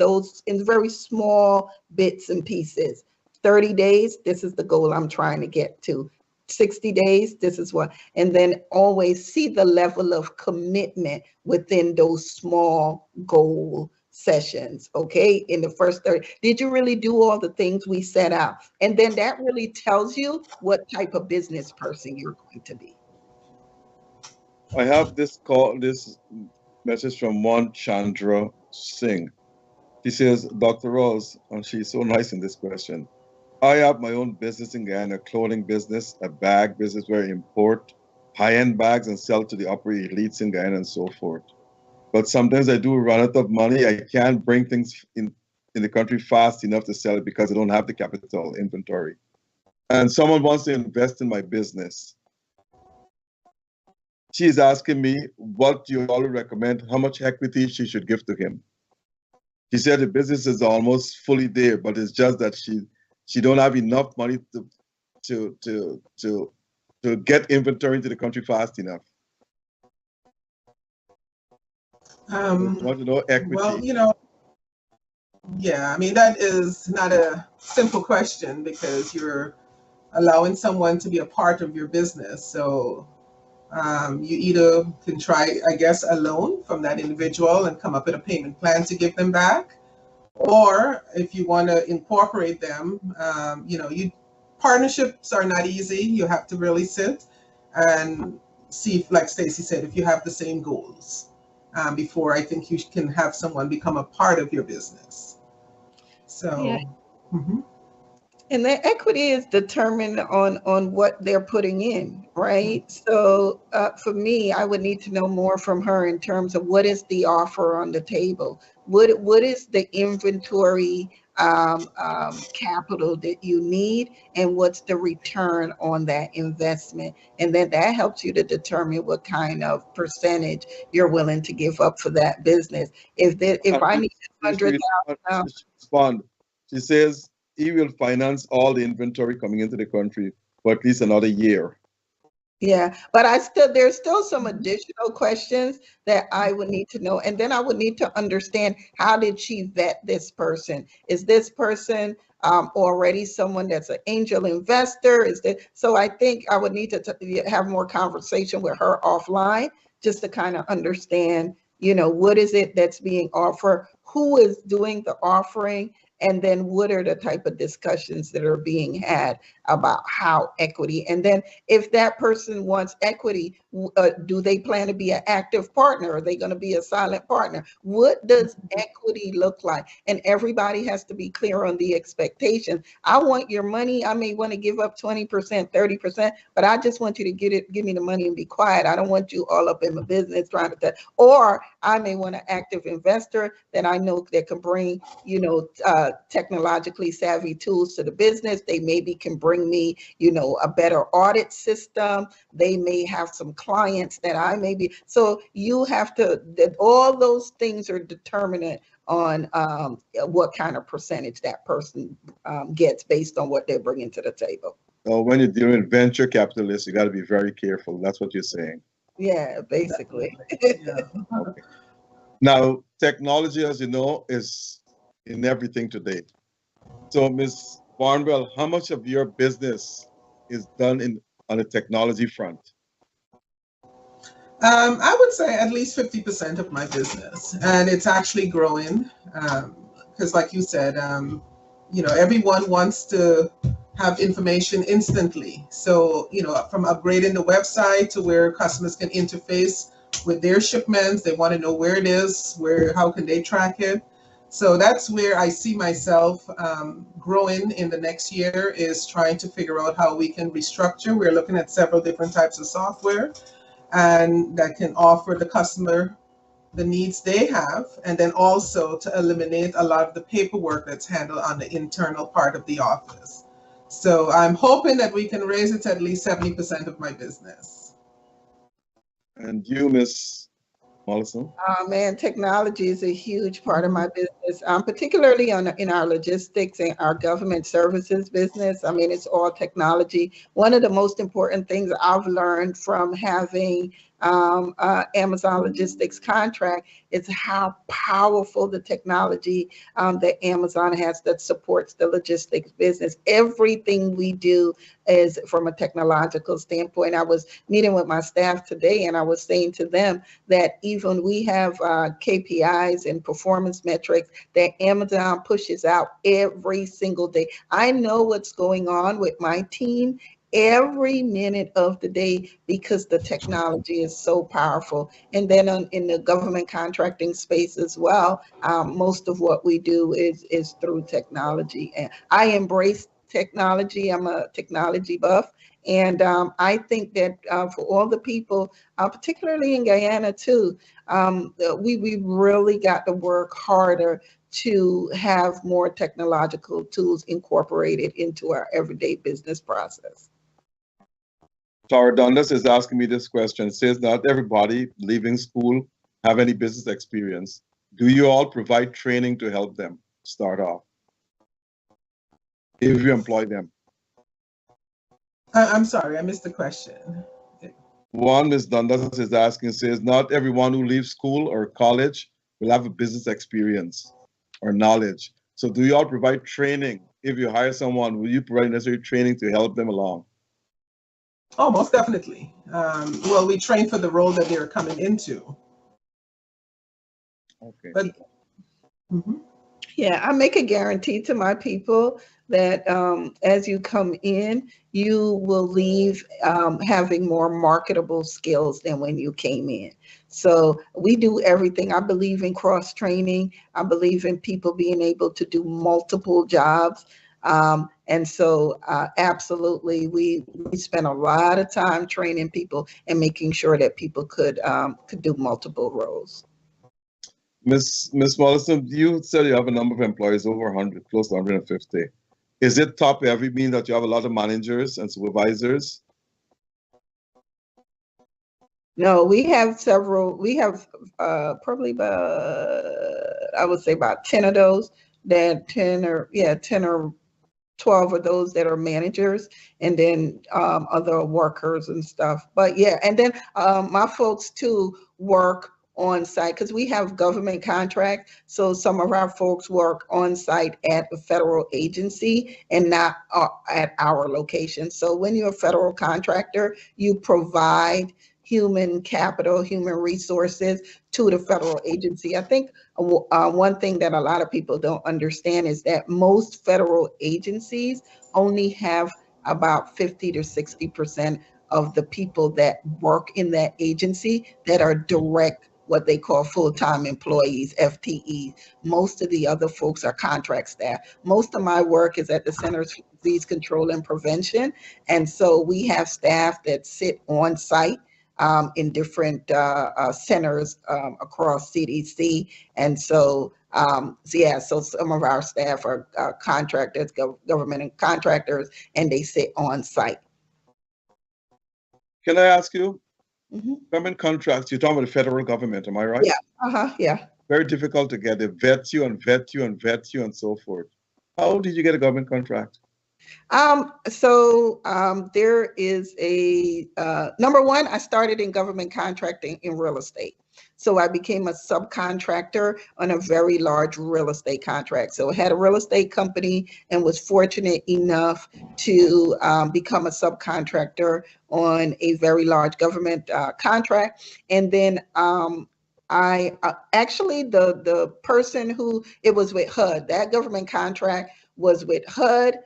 very small bits and pieces. 30 days, this is the goal I'm trying to get to. 60 days, this is what, and then always see the level of commitment within those small goal sessions. Okay, in the first 30, did you really do all the things we set out? And then that really tells you what type of business person you're going to be. I have this message from one Chandra Singh. She says, Dr. Rose, and she's so nice in this question. I have my own business in Guyana, a clothing business, a bag business where I import high-end bags and sell to the upper elites in Guyana and so forth. But sometimes I do run out of money. I can't bring things in the country fast enough to sell it because I don't have the capital inventory. And someone wants to invest in my business. She's asking me what you all recommend, how much equity she should give to him. She said the business is almost fully there, but it's just that she don't have enough money to get inventory into the country fast enough. Want to know equity? Well, you know, yeah, I mean, that is not a simple question because you're allowing someone to be a part of your business. So you either can try, I guess, a loan from that individual and come up with a payment plan to give them back. Or if you want to incorporate them, you know, partnerships are not easy. You have to really sit and see, if, like Stacy said, if you have the same goals before I think you can have someone become a part of your business. So, yeah. And the equity is determined on what they're putting in, right? So for me, I would need to know more from her in terms of what is the offer on the table? What is the inventory capital that you need, and what's the return on that investment? And then that helps you to determine what kind of percentage you're willing to give up for that business. If I need $100,000, she says he will finance all the inventory coming into the country for at least another year. Yeah, but there's still some additional questions that I would need to know. And then I would need to understand, how did she vet this person? Is this person already someone that's an angel investor? So I think I would need to have more conversation with her offline, just to kind of understand, you know, what is it that's being offered? Who is doing the offering? And then what are the type of discussions that are being had about how equity? And then if that person wants equity, do they plan to be an active partner? Are they going to be a silent partner? What does equity look like? And everybody has to be clear on the expectations. I want your money. I may want to give up 20%, 30%, but I just want you to give me the money and be quiet. I don't want you all up in my business trying to, or I may want an active investor that I know that can bring, you know, technologically savvy tools to the business. They maybe can bring me, you know, a better audit system. They may have some clients that I may be. So you have to, all those things are determinant on what kind of percentage that person gets based on what they're bringing to the table. When you're dealing with venture capitalists, you got to be very careful. That's what you're saying. Yeah, basically. yeah. Okay. Now, technology, as you know, is in everything today. So, Ms. Barnwell, how much of your business is done on the technology front? I would say at least 50% of my business, and it's actually growing because, like you said, you know, everyone wants to have information instantly. So, you know, from upgrading the website to where customers can interface with their shipments, they want to know where it is, how can they track it. So that's where I see myself growing in the next year, is trying to figure out how we can restructure. We're looking at several different types of software and that can offer the customer the needs they have, and then also to eliminate a lot of the paperwork that's handled on the internal part of the office. So I'm hoping that we can raise it to at least 70% of my business. And you, Ms. Mollison? Oh man, technology is a huge part of my business, particularly in our logistics and our government services business. I mean, it's all technology. One of the most important things I've learned from having Amazon logistics contract is how powerful the technology that Amazon has that supports the logistics business. Everything we do is from a technological standpoint. I was meeting with my staff today, and I was saying to them that even we have KPIs and performance metrics that Amazon pushes out every single day. I know what's going on with my team every minute of the day because the technology is so powerful. And then in the government contracting space as well, most of what we do is through technology. And I embrace technology. I'm a technology buff. And I think that for all the people, particularly in Guyana too, we really got to work harder to have more technological tools incorporated into our everyday business process. Tara Dundas is asking me this question. It says, not everybody leaving school have any business experience. Do you all provide training to help them start off? If you employ them. I'm sorry, I missed the question. One, Ms. Dundas is asking, says, not everyone who leaves school or college will have a business experience or knowledge. So do you all provide training? If you hire someone, will you provide necessary training to help them along? Oh, most definitely. Well, we train for the role that they're coming into. Okay. But yeah, I make a guarantee to my people that as you come in, you will leave having more marketable skills than when you came in. So we do everything. I believe in cross training. I believe in people being able to do multiple jobs. And so absolutely, we spend a lot of time training people and making sure that people could do multiple roles. Ms. Mollison, you said you have a number of employees, over 100, close to 150. Is it top heavy, meaning that you have a lot of managers and supervisors? No, we have several. We have probably about, I would say about 10 of those, that 10 or 12 of those that are managers, and then other workers and stuff. But yeah, and then my folks too work on site because we have government contract. So some of our folks work on site at a federal agency and not at our location. So when you're a federal contractor, you provide human capital, human resources to the federal agency. I think one thing that a lot of people don't understand is that most federal agencies only have about 50 to 60% of the people that work in that agency that are direct, what they call full-time employees, FTEs. Most of the other folks are contract staff. Most of my work is at the Centers for Disease Control and Prevention. And so we have staff that sit on site in different centers across CDC. And so, so some of our staff are contractors, government and contractors, and they sit on site. Can I ask you, Mm-hmm. government contracts, you're talking about the federal government, am I right? Yeah, yeah. Very difficult to get. They vet you and vet you and vet you and so forth. How did you get a government contract? There is a, number one, I started in government contracting in real estate. So I became a subcontractor on a very large real estate contract. So I had a real estate company and was fortunate enough to become a subcontractor on a very large government contract. And then I actually, the person who, it was with HUD, that government contract was with HUD.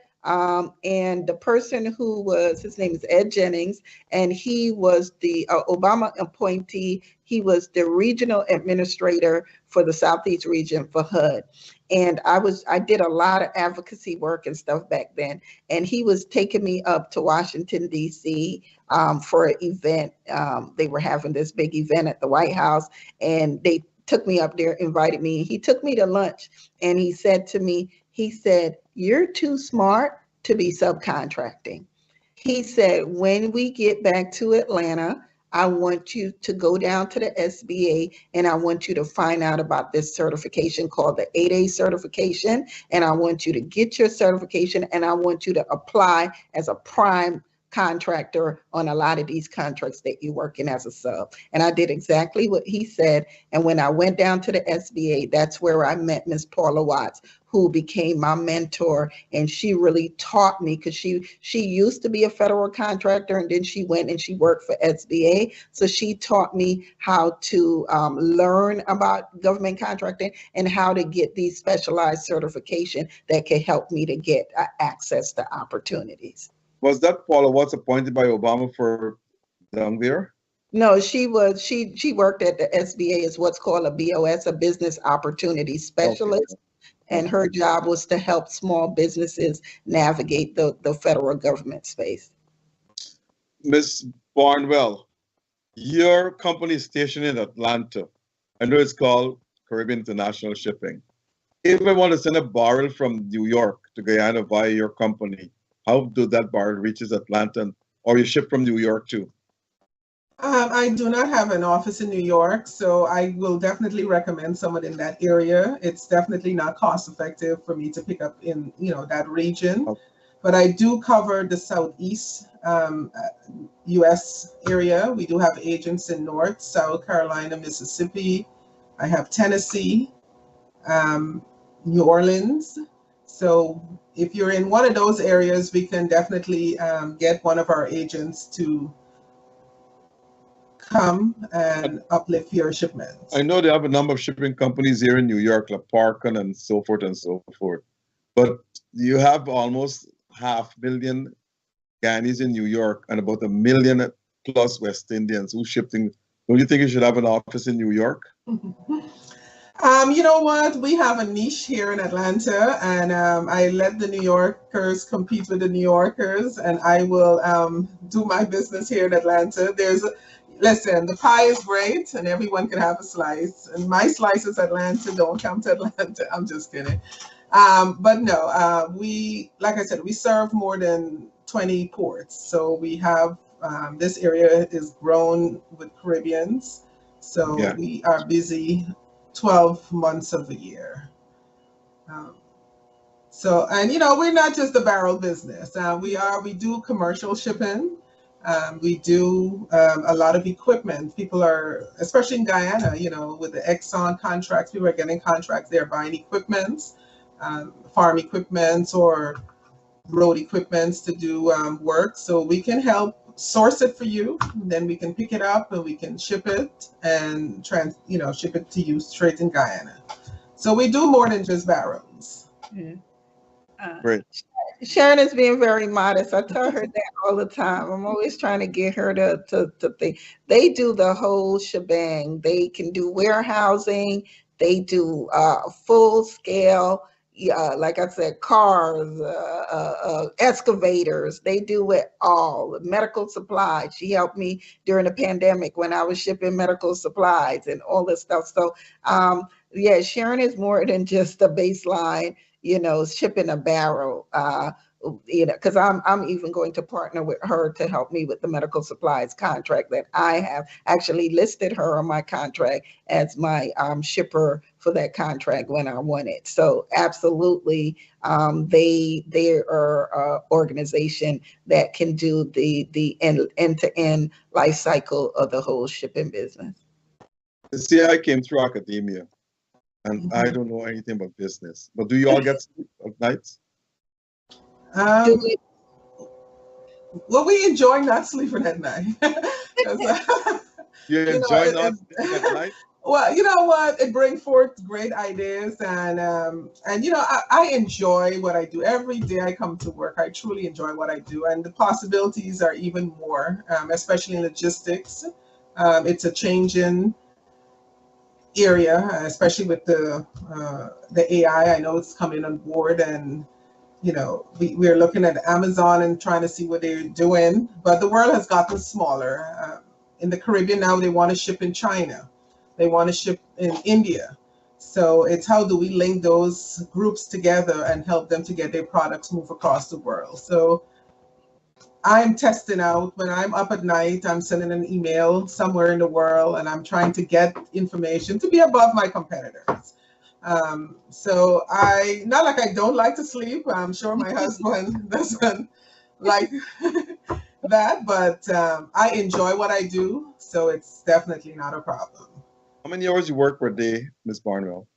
And the person who was, his name is Ed Jennings, and he was the Obama appointee. He was the regional administrator for the Southeast region for HUD. And I did a lot of advocacy work and stuff back then. And he was taking me up to Washington, D.C. For an event. They were having this big event at the White House, and they took me up there, invited me. He took me to lunch, and he said to me, he said, "You're too smart to be subcontracting." He said, "When we get back to Atlanta, I want you to go down to the SBA and I want you to find out about this certification called the 8A certification. And I want you to get your certification and I want you to apply as a prime contractor on a lot of these contracts that you're working as a sub. And I did exactly what he said. And when I went down to the SBA, that's where I met Miss Paula Watts, who became my mentor. And she really taught me, because she used to be a federal contractor, and then she went and she worked for SBA. So she taught me how to learn about government contracting and how to get these specialized certification that can help me to get access to opportunities. Was that Paula Watts appointed by Obama for down there? No, she worked at the SBA as what's called a BOS, a business opportunity specialist. Okay. And her job was to help small businesses navigate the federal government space. Ms. Barnwell, your company is stationed in Atlanta. I know it's called Caribbean International Shipping. If I want to send a barrel from New York to Guyana via your company, how do that barrel reaches Atlanta, or you ship from New York too? I do not have an office in New York, so I will definitely recommend someone in that area. It's definitely not cost effective for me to pick up in that region, okay. But I do cover the Southeast U.S. area. We do have agents in North, South Carolina, Mississippi. I have Tennessee, New Orleans. So if you're in one of those areas, we can definitely get one of our agents to come and uplift your shipments. I know they have a number of shipping companies here in New York, like Parkin and so forth and so forth. But you have almost 500,000 Guyanese in New York and about 1 million plus West Indians who shipping. Don't you think you should have an office in New York? You know what? We have a niche here in Atlanta, and I let the New Yorkers compete with the New Yorkers, and I will do my business here in Atlanta. Listen, the pie is great, and everyone can have a slice. And my slice is Atlanta. Don't come to Atlanta. I'm just kidding. But no, like I said, we serve more than 20 ports. So we have this area is grown with Caribbeans. So yeah. We are busy 12 months of the year. And we're not just a barrel business. We do commercial shipping. We do a lot of equipment. People are, especially in Guyana, with the Exxon contracts, people are getting contracts. They're buying equipment, farm equipment or road equipment to do work. So we can help source it for you. Then we can pick it up and we can ship it and ship it to you straight in Guyana. So we do more than just barrels. Mm-hmm. Great. Sharon is being very modest. I tell her that all the time. I'm always trying to get her to think. They do the whole shebang. They can do warehousing. They do full scale, like I said, cars, excavators. They do it all. Medical supplies. She helped me during the pandemic when I was shipping medical supplies and all this stuff. So yeah, Sharon is more than just a baseline, shipping a barrel, because I'm even going to partner with her to help me with the medical supplies contract that I have actually listed her on my contract as my shipper for that contract when I won it. So absolutely, they are an organization that can do the end-to-end life cycle of the whole shipping business. See, I came through academia. And I don't know anything about business. But do you all get sleep at night? Well, we enjoy not sleeping at night. You enjoy not sleeping at night? Well, you know what? It brings forth great ideas, and I enjoy what I do. Every day I come to work, I truly enjoy what I do, and the possibilities are even more, especially in logistics. It's a changing area, especially with the AI. I know it's coming on board, and we're looking at Amazon and trying to see what they're doing. But the world has gotten smaller. In the Caribbean now, they want to ship in China, they want to ship in India. So it's how do we link those groups together and help them to get their products move across the world. So I'm testing out. When I'm up at night, I'm sending an email somewhere in the world, and I'm trying to get information to be above my competitors. So not like I don't like to sleep. I'm sure my husband doesn't like that, but I enjoy what I do, so it's definitely not a problem. How many hours you work per day, Miss Barnwell?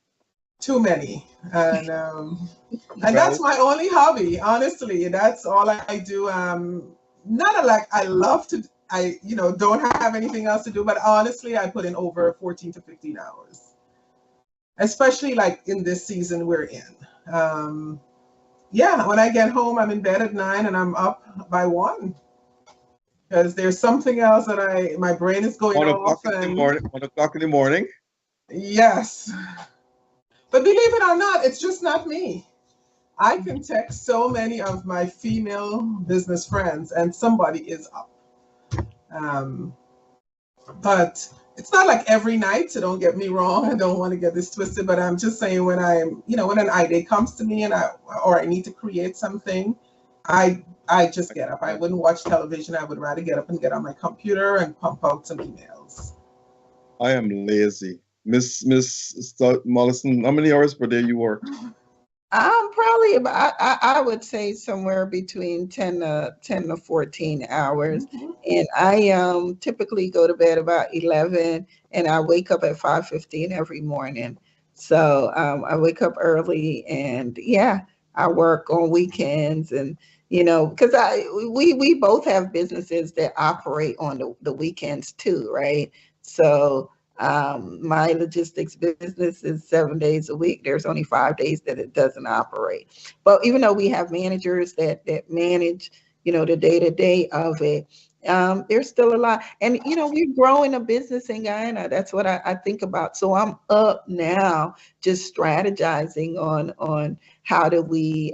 Too many, and that's Well, my only hobby. Honestly, that's all I do. Not a, like I love to. I don't have anything else to do, but honestly, I put in over 14 to 15 hours, especially like in this season we're in. Yeah, when I get home, I'm in bed at 9 and I'm up by 1 because there's something else that my brain is going 1 o'clock off in the and morning. 1 o'clock in the morning. yes. But believe it or not, it's just not me. I can text so many of my female business friends and somebody is up. Um, but it's not like every night, so don't get me wrong. I don't want to get this twisted, but I'm just saying when when an idea comes to me or I need to create something, I just get up. I wouldn't watch television. I would rather get up and get on my computer and pump out some emails. I am lazy. Miss Mollison, how many hours per day you work? I'm probably about, I would say somewhere between 10 to 14 hours. Mhm. And I typically go to bed about 11 and I wake up at 5:15 every morning. So I wake up early and yeah, I work on weekends and because we both have businesses that operate on the weekends too, right? So my logistics business is 7 days a week. There's only 5 days that it doesn't operate. But even though we have managers that manage, the day-to-day of it, there's still a lot. And, we're growing a business in Guyana. That's what I think about. So I'm up now just strategizing on how do we,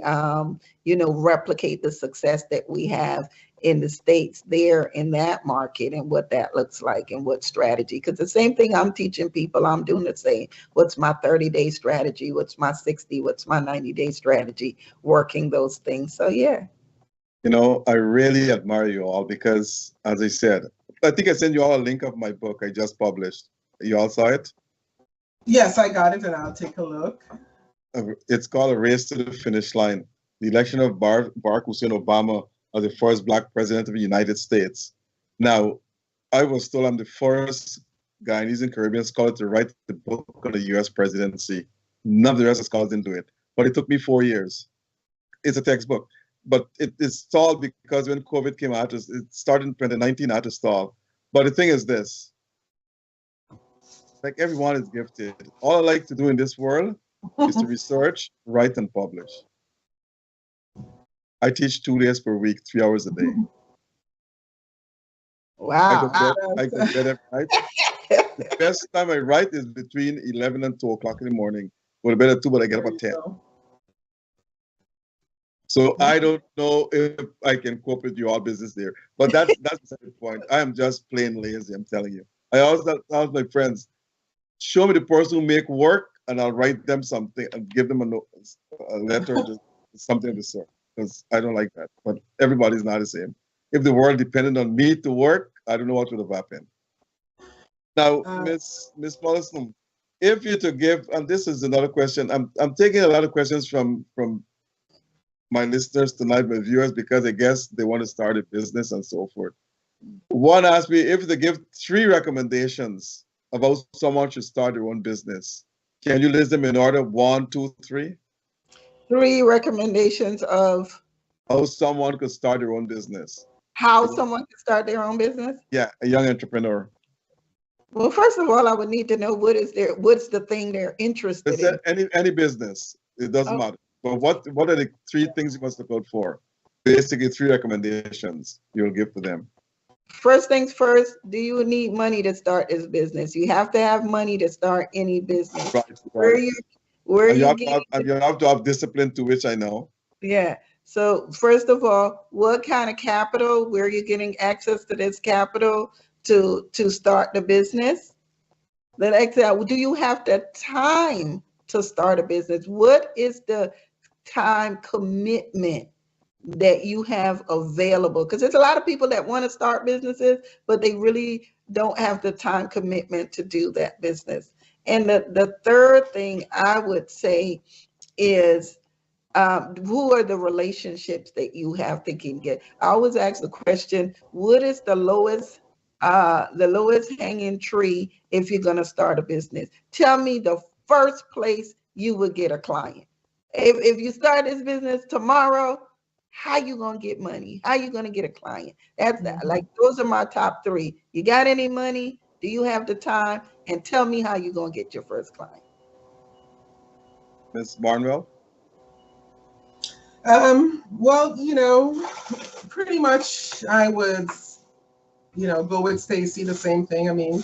replicate the success that we have in the States there in that market and what that looks like and what strategy. Because the same thing I'm teaching people, I'm doing the same. What's my 30-day strategy? What's my 60? What's my 90-day strategy? Working those things. So, yeah. I really admire you all because, as I said, I think I sent you all a link of my book I just published. You all saw it? Yes, I got it, and I'll take a look. It's called A Race to the Finish Line, the election of Barack Hussein Obama as the first Black president of the United States. Now, I was told I'm the first Guyanese and Caribbean scholar to write the book on the US presidency. None of the rest of the scholars didn't do it, but it took me 4 years. It's a textbook, but it stalled because when COVID came out, it started in 2019, I had to stall. But the thing is this, like everyone is gifted. All I like to do in this world is to research, write, and publish. I teach 2 days per week, 3 hours a day. Wow. I go to bed every night. The best time I write is between 11 and 2 o'clock in the morning. Go to bed at 2, but I get up at 10. So I don't know if I can cope with your business there. But that's the point. I am just plain lazy, I'm telling you. I always tell my friends, show me the person who make work and I'll write them something and give them a letter or something of the sort. Because I don't like that. But everybody's not the same. If the world depended on me to work, I don't know what would have happened. Now, Miss Mollison, if you to give, and this is another question, I'm taking a lot of questions from my listeners tonight, my viewers, because I guess they want to start a business and so forth. One asked me if they give 3 recommendations about someone should start their own business. Can you list them in order? 1, 2, 3? 3 recommendations of how someone could start their own business. How someone could start their own business? Yeah, a young entrepreneur. Well, first of all, I would need to know what's the thing they're interested in. Any business, it doesn't matter. But what are the 3 things you must look out for? Basically, 3 recommendations you'll give to them. First things first, do you need money to start this business? You have to have money to start any business. Right. You have to have discipline, to which I know. Yeah. So first of all, what kind of capital? Where are you getting access to this capital to start the business? The next, do you have the time to start a business? What is the time commitment that you have available? Because there's a lot of people that want to start businesses, but they really don't have the time commitment to do that business. And the third thing I would say is who are the relationships that you have to can get? I always ask the question, what is the lowest hanging tree if you're going to start a business? Tell me the first place you would get a client. If you start this business tomorrow, how you going to get money? How you going to get a client? That's like, those are my top three. You got any money? Do you have the time? And tell me how you going to get your first client. Ms. Barnwell? Well, pretty much I would, go with Stacy, the same thing. I mean,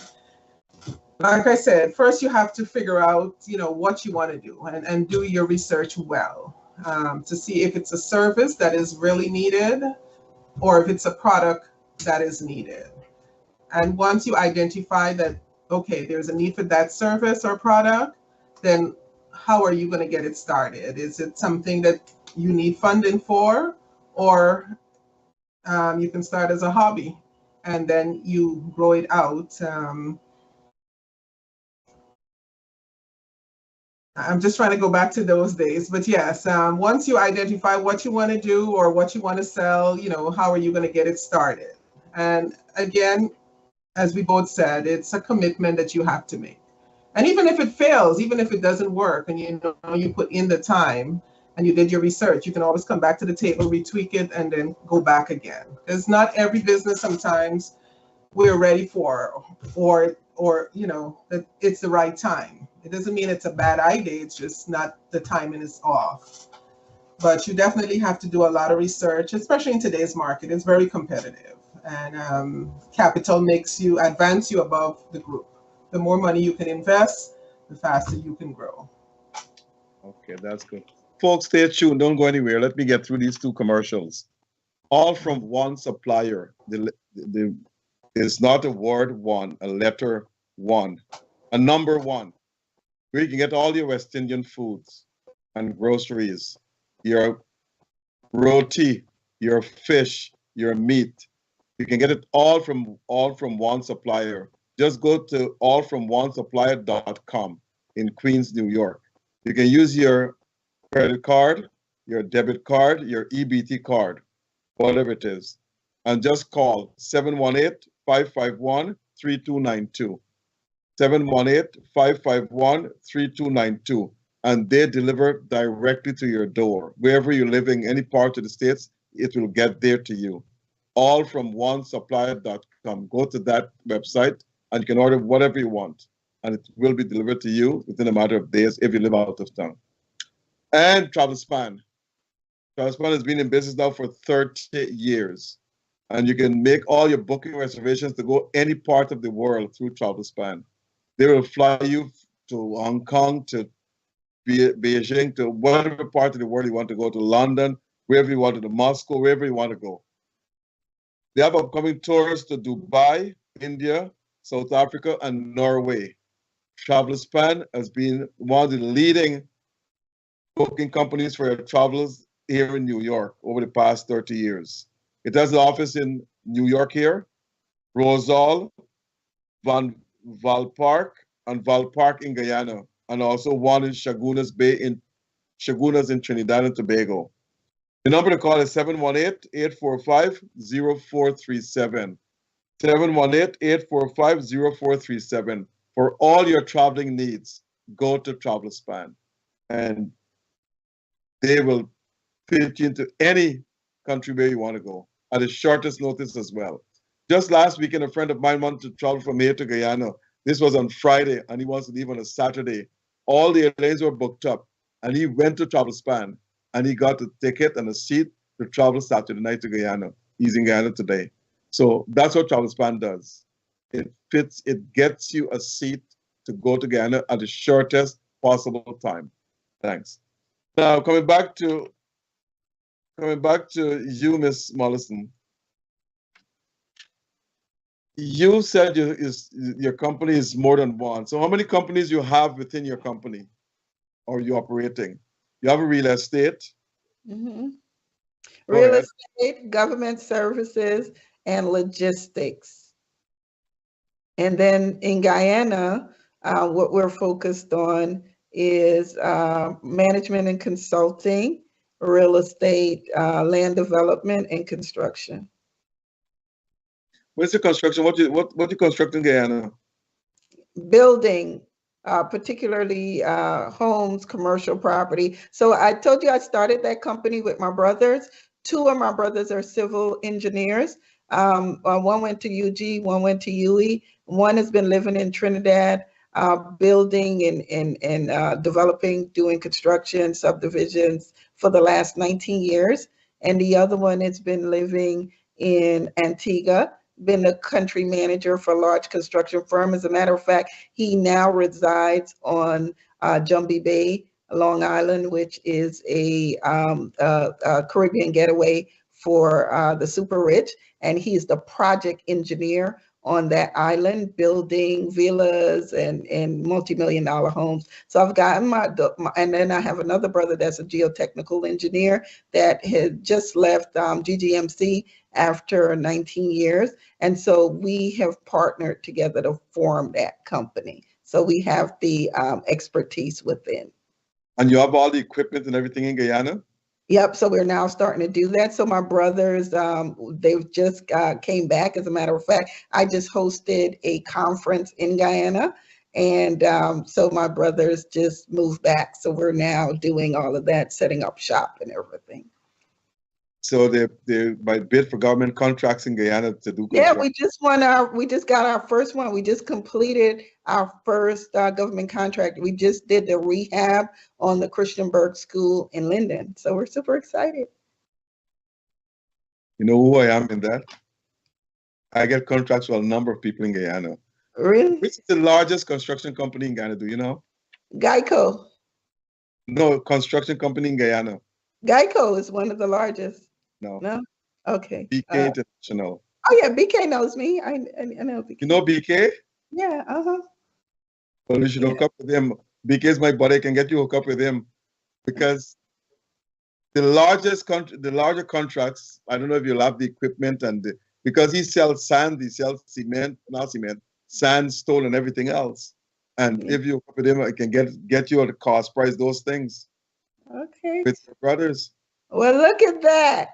like I said, first you have to figure out, what you want to do and do your research well, to see if it's a service that is really needed or if it's a product that is needed. And once you identify that, okay, there's a need for that service or product, then how are you going to get it started? Is it something that you need funding for, or you can start as a hobby and then you grow it out? I'm just trying to go back to those days, but yes, once you identify what you want to do or what you want to sell, how are you going to get it started? And again, as we both said, it's a commitment that you have to make. And even if it fails, even if it doesn't work, and you put in the time and you did your research, you can always come back to the table, retweak it, and then go back again. Because not every business sometimes we're ready for, or that it's the right time. It doesn't mean it's a bad idea, it's just not, the timing is off. But you definitely have to do a lot of research, especially in today's market. It's very competitive, and capital makes you advance you above the group. The more money you can invest, the faster you can grow. Okay, that's good. Folks, stay tuned. Don't go anywhere. Let me get through these two commercials. All from one supplier. It's not a word one, a letter one, a number one, where you can get all your West Indian foods and groceries, your roti, your fish, your meat. You can get it all from one supplier. Just go to allfromonesupplier.com in Queens, New York. You can use your credit card, your debit card, your EBT card, whatever it is, and just call 718-551-3292. 718-551-3292, and they deliver directly to your door. Wherever you're living, any part of the States, it will get there to you. Allfromonesupplier.com. Go to that website and you can order whatever you want, and it will be delivered to you within a matter of days if you live out of town. And TravelSpan. TravelSpan has been in business now for 30 years, and you can make all your booking reservations to go any part of the world through TravelSpan. They will fly you to Hong Kong, to Beijing, to whatever part of the world you want to go, to London, wherever you want to, Moscow, wherever you want to go. They have upcoming tours to Dubai, India, South Africa, and Norway. TravelSpan has been one of the leading booking companies for travelers here in New York over the past 30 years. It has an office in New York here, Rosal, Valpark, and Valpark in Guyana, and also one in Chaguanas Bay in Trinidad and Tobago. The number to call is 718-845-0437. 718-845-0437. For all your traveling needs, go to TravelSpan, and they will fit you into any country where you want to go at the shortest notice as well. Just last weekend, a friend of mine wanted to travel from here to Guyana. This was on Friday, and he wants to leave on a Saturday. All the airlines were booked up, and he went to TravelSpan, and he got a ticket and a seat to travel Saturday night to Guyana. He's in Guyana today. So that's what TravelSpan does. It gets you a seat to go to Guyana at the shortest possible time. Thanks. Now, coming back to you, Ms. Mollison. You said your company is more than one. So how many companies you have within your company, or you operating? You have a real estate. Mm-hmm. Real estate, government services, and logistics. And then in Guyana, what we're focused on is management and consulting real estate, land development, and construction. What's the construction? What you construct in Guyana? Building, particularly homes, commercial property. So I told you I started that company with my brothers. Two of my brothers are civil engineers. One went to UG, one went to UE. One has been living in Trinidad, building and developing, doing construction, subdivisions for the last 19 years. And the other one has been living in Antigua, been a country manager for a large construction firm. As a matter of fact, he now resides on Jumbie Bay, Long Island, which is a Caribbean getaway for the super rich. And he's the project engineer on that island, building villas and multi-million-dollar homes. So I've gotten and then I have another brother that's a geotechnical engineer that had just left GGMC after 19 years. And so we have partnered together to form that company. So we have the expertise within. And you have all the equipment and everything in Guyana? Yep. So we're now starting to do that. So my brothers, they've just came back. As a matter of fact, I just hosted a conference in Guyana. And so my brothers just moved back. So we're now doing all of that, setting up shop and everything. So they might bid for government contracts in Guyana to do construction. Yeah, we just got our first one. We just completed our first government contract. We just did the rehab on the Christianberg School in Linden. So we're super excited. You know who I am in that? I get contracts for a number of people in Guyana. Really? Which is the largest construction company in Guyana, do you know? Geico. No, construction company in Guyana. Geico is one of the largest. No. No? Okay. BK International. Oh yeah, BK knows me. I know BK. You know BK? Yeah, Well, you should hook up with him. BK is my buddy. I can get you hooked up with him because the larger contracts, I don't know if you'll have the equipment because he sells sand, he sells cement, not cement, sand, stone, and everything else. And if you hook up with him, I can get you at the cost price, those things. Okay. With your brothers. Well, look at that.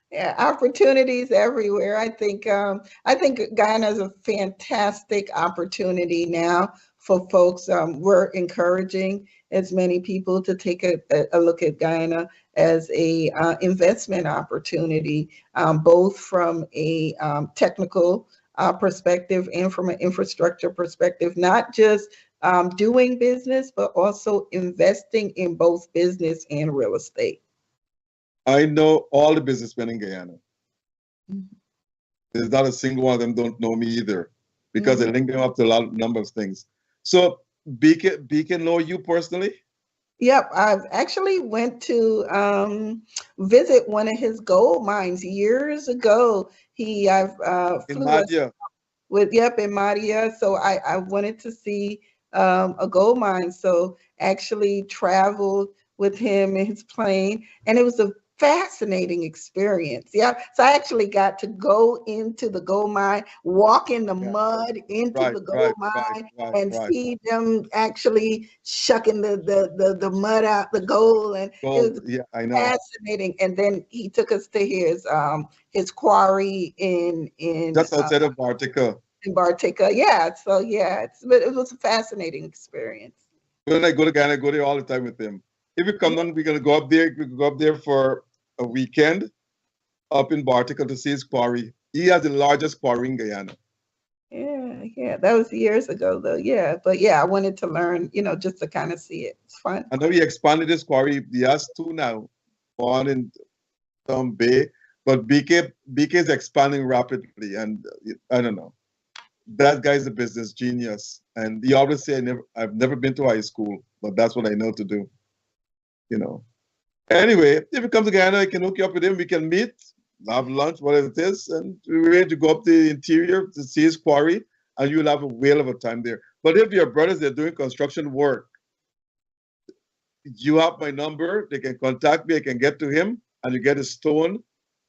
Yeah, opportunities everywhere. I think Guyana is a fantastic opportunity now for folks. We're encouraging as many people to take a look at Guyana as a investment opportunity, both from a technical perspective and from an infrastructure perspective, not just doing business, but also investing in both business and real estate. I know all the businessmen in Guyana. Mm-hmm. There's not a single one of them don't know me either because I link them up to a number of things. So BK know you personally? Yep, I've actually went to visit one of his gold mines years ago. I've flew in Madia. So I wanted to see a gold mine. So actually traveled with him in his plane, and it was a fascinating experience. Yeah, so I actually got to go into the gold mine, walk in the mud into the gold mine, and see them actually shucking the mud out the gold, and it was fascinating. And then he took us to his quarry in just outside of Bartica. In Bartica, yeah. So yeah, but it was a fascinating experience. When I go to Guyana, I go there all the time with him. If you come down, we're gonna go up there. We go up there for a weekend up in Bartica to see his quarry. He has the largest quarry in Guyana. Yeah, that was years ago though. Yeah, but yeah, I wanted to learn, just to kind of see it. It's fun. I know he expanded his quarry. He has two now, one in Tom Bay, but BK is expanding rapidly, and I don't know. That guy's a business genius, and he always say, I've never been to high school, but that's what I know to do. Anyway, if you come to Guyana, I can hook you up with him. We can meet, have lunch, whatever it is, and we're ready to go up the interior to see his quarry, and you'll have a whale of a time there. But if your brothers are doing construction work, you have my number. They can contact me. I can get to him, and you get his stone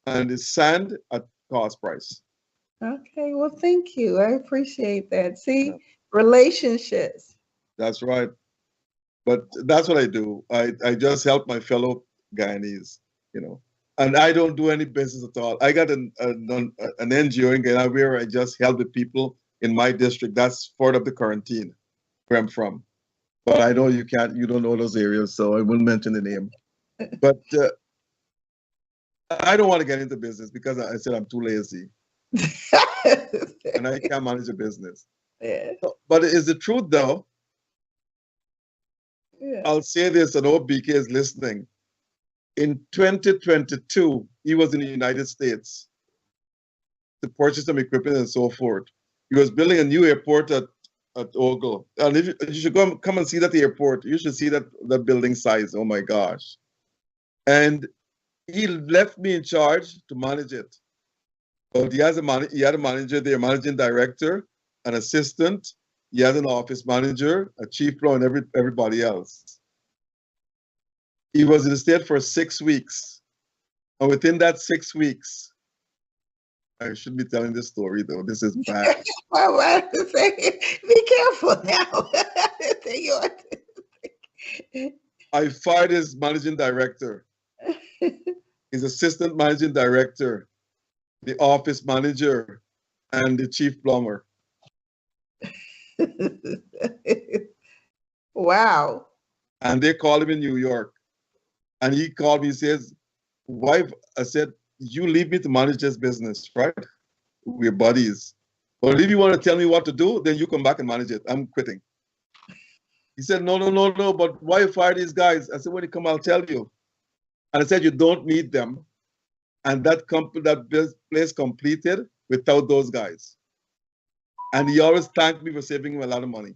and his sand at cost price. Okay, well, thank you. I appreciate that. See, relationships. That's right. But that's what I do. I just help my fellow Guyanese, you know. And I don't do any business at all. I got an NGO in Guyana where I just help the people in my district. That's Fort of the Quarantine, where I'm from. But I know you don't know those areas, so I wouldn't mention the name. But I don't want to get into business because I said I'm too lazy and I can't manage a business. Yeah. But is the truth though? Yeah. I'll say this, and OBK is listening. In 2022, he was in the United States to purchase some equipment and so forth. He was building a new airport at Ogle. And if you should come and see that airport, you should see that building size. Oh my gosh. And he left me in charge to manage it. But he had a manager there, managing director, an assistant. He had an office manager, a chief floor, and everybody else. He was in the state for 6 weeks. And within that 6 weeks, I shouldn't be telling this story though. This is bad. Be careful now. I fired his managing director, his assistant managing director, the office manager, and the chief plumber. Wow. And they called him in New York. And he called me, he says, wife, I said, you leave me to manage this business, right? We're buddies. But if you want to tell me what to do, then you come back and manage it. I'm quitting. He said, no, but why you fire these guys? I said, when you come, I'll tell you. And I said, you don't need them. And that place completed without those guys. And he always thanked me for saving him a lot of money.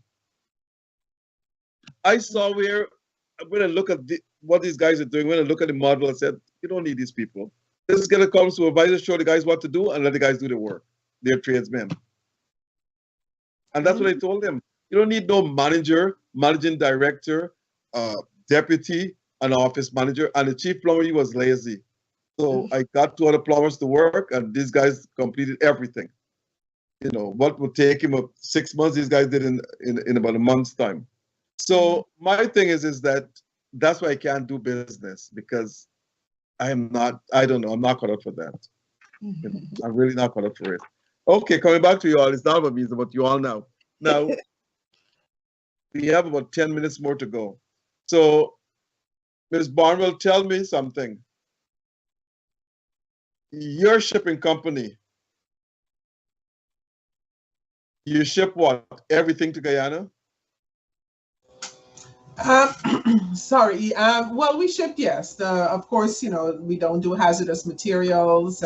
I saw when I look at what these guys are doing, when I look at the model, I said, you don't need these people. Just get a common supervisor, show the guys what to do, and let the guys do the work. They're tradesmen. And that's what I told them. You don't need no manager, managing director, deputy, an office manager, and the chief plumber, he was lazy. So I got 2 other plumbers to work, and these guys completed everything. You know, what would take him 6 months, these guys did in about a month's time. So my thing is that's why I can't do business, because I'm not caught up for that. I'm really not caught up for it. Okay, coming back to you all, it's not about me, it's about you all now. Now, we have about 10 minutes more to go. So, Ms. Barnwell, tell me something. Your shipping company, you ship what? Everything to Guyana? Sorry. Well, we ship, yes. Of course, we don't do hazardous materials,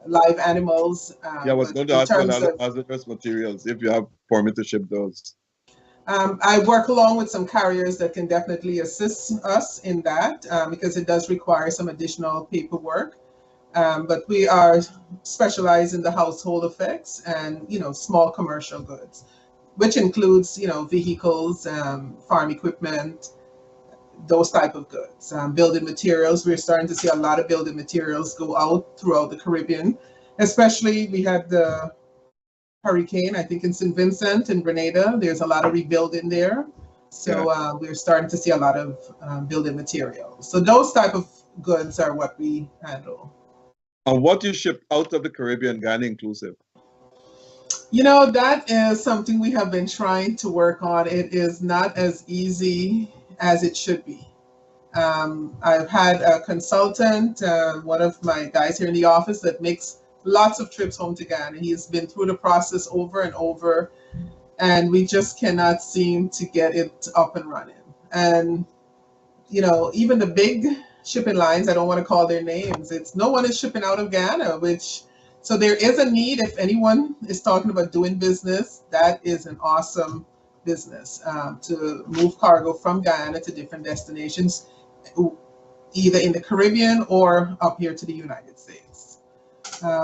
live animals. Yeah, I was going to ask about hazardous materials, if you have permit to ship those. I work along with some carriers that can definitely assist us in that, because it does require some additional paperwork. But we are specialized in the household effects and, small commercial goods, which includes, vehicles, farm equipment, those type of goods. Building materials, we're starting to see a lot of building materials go out throughout the Caribbean. Especially, we had the hurricane, I think in St. Vincent and Grenada. There's a lot of rebuilding there. So we're starting to see a lot of building materials. So those type of goods are what we handle. And what you ship out of the Caribbean, Guyana inclusive? That is something we have been trying to work on. It is not as easy as it should be. I've had a consultant, one of my guys here in the office, that makes lots of trips home to Guyana. He's been through the process over and over, and we just cannot seem to get it up and running. And, even the big shipping lines, I don't want to call their names, no one is shipping out of Guyana, so there is a need. If anyone is talking about doing business, that is an awesome business, to move cargo from Guyana to different destinations, either in the Caribbean or up here to the United States.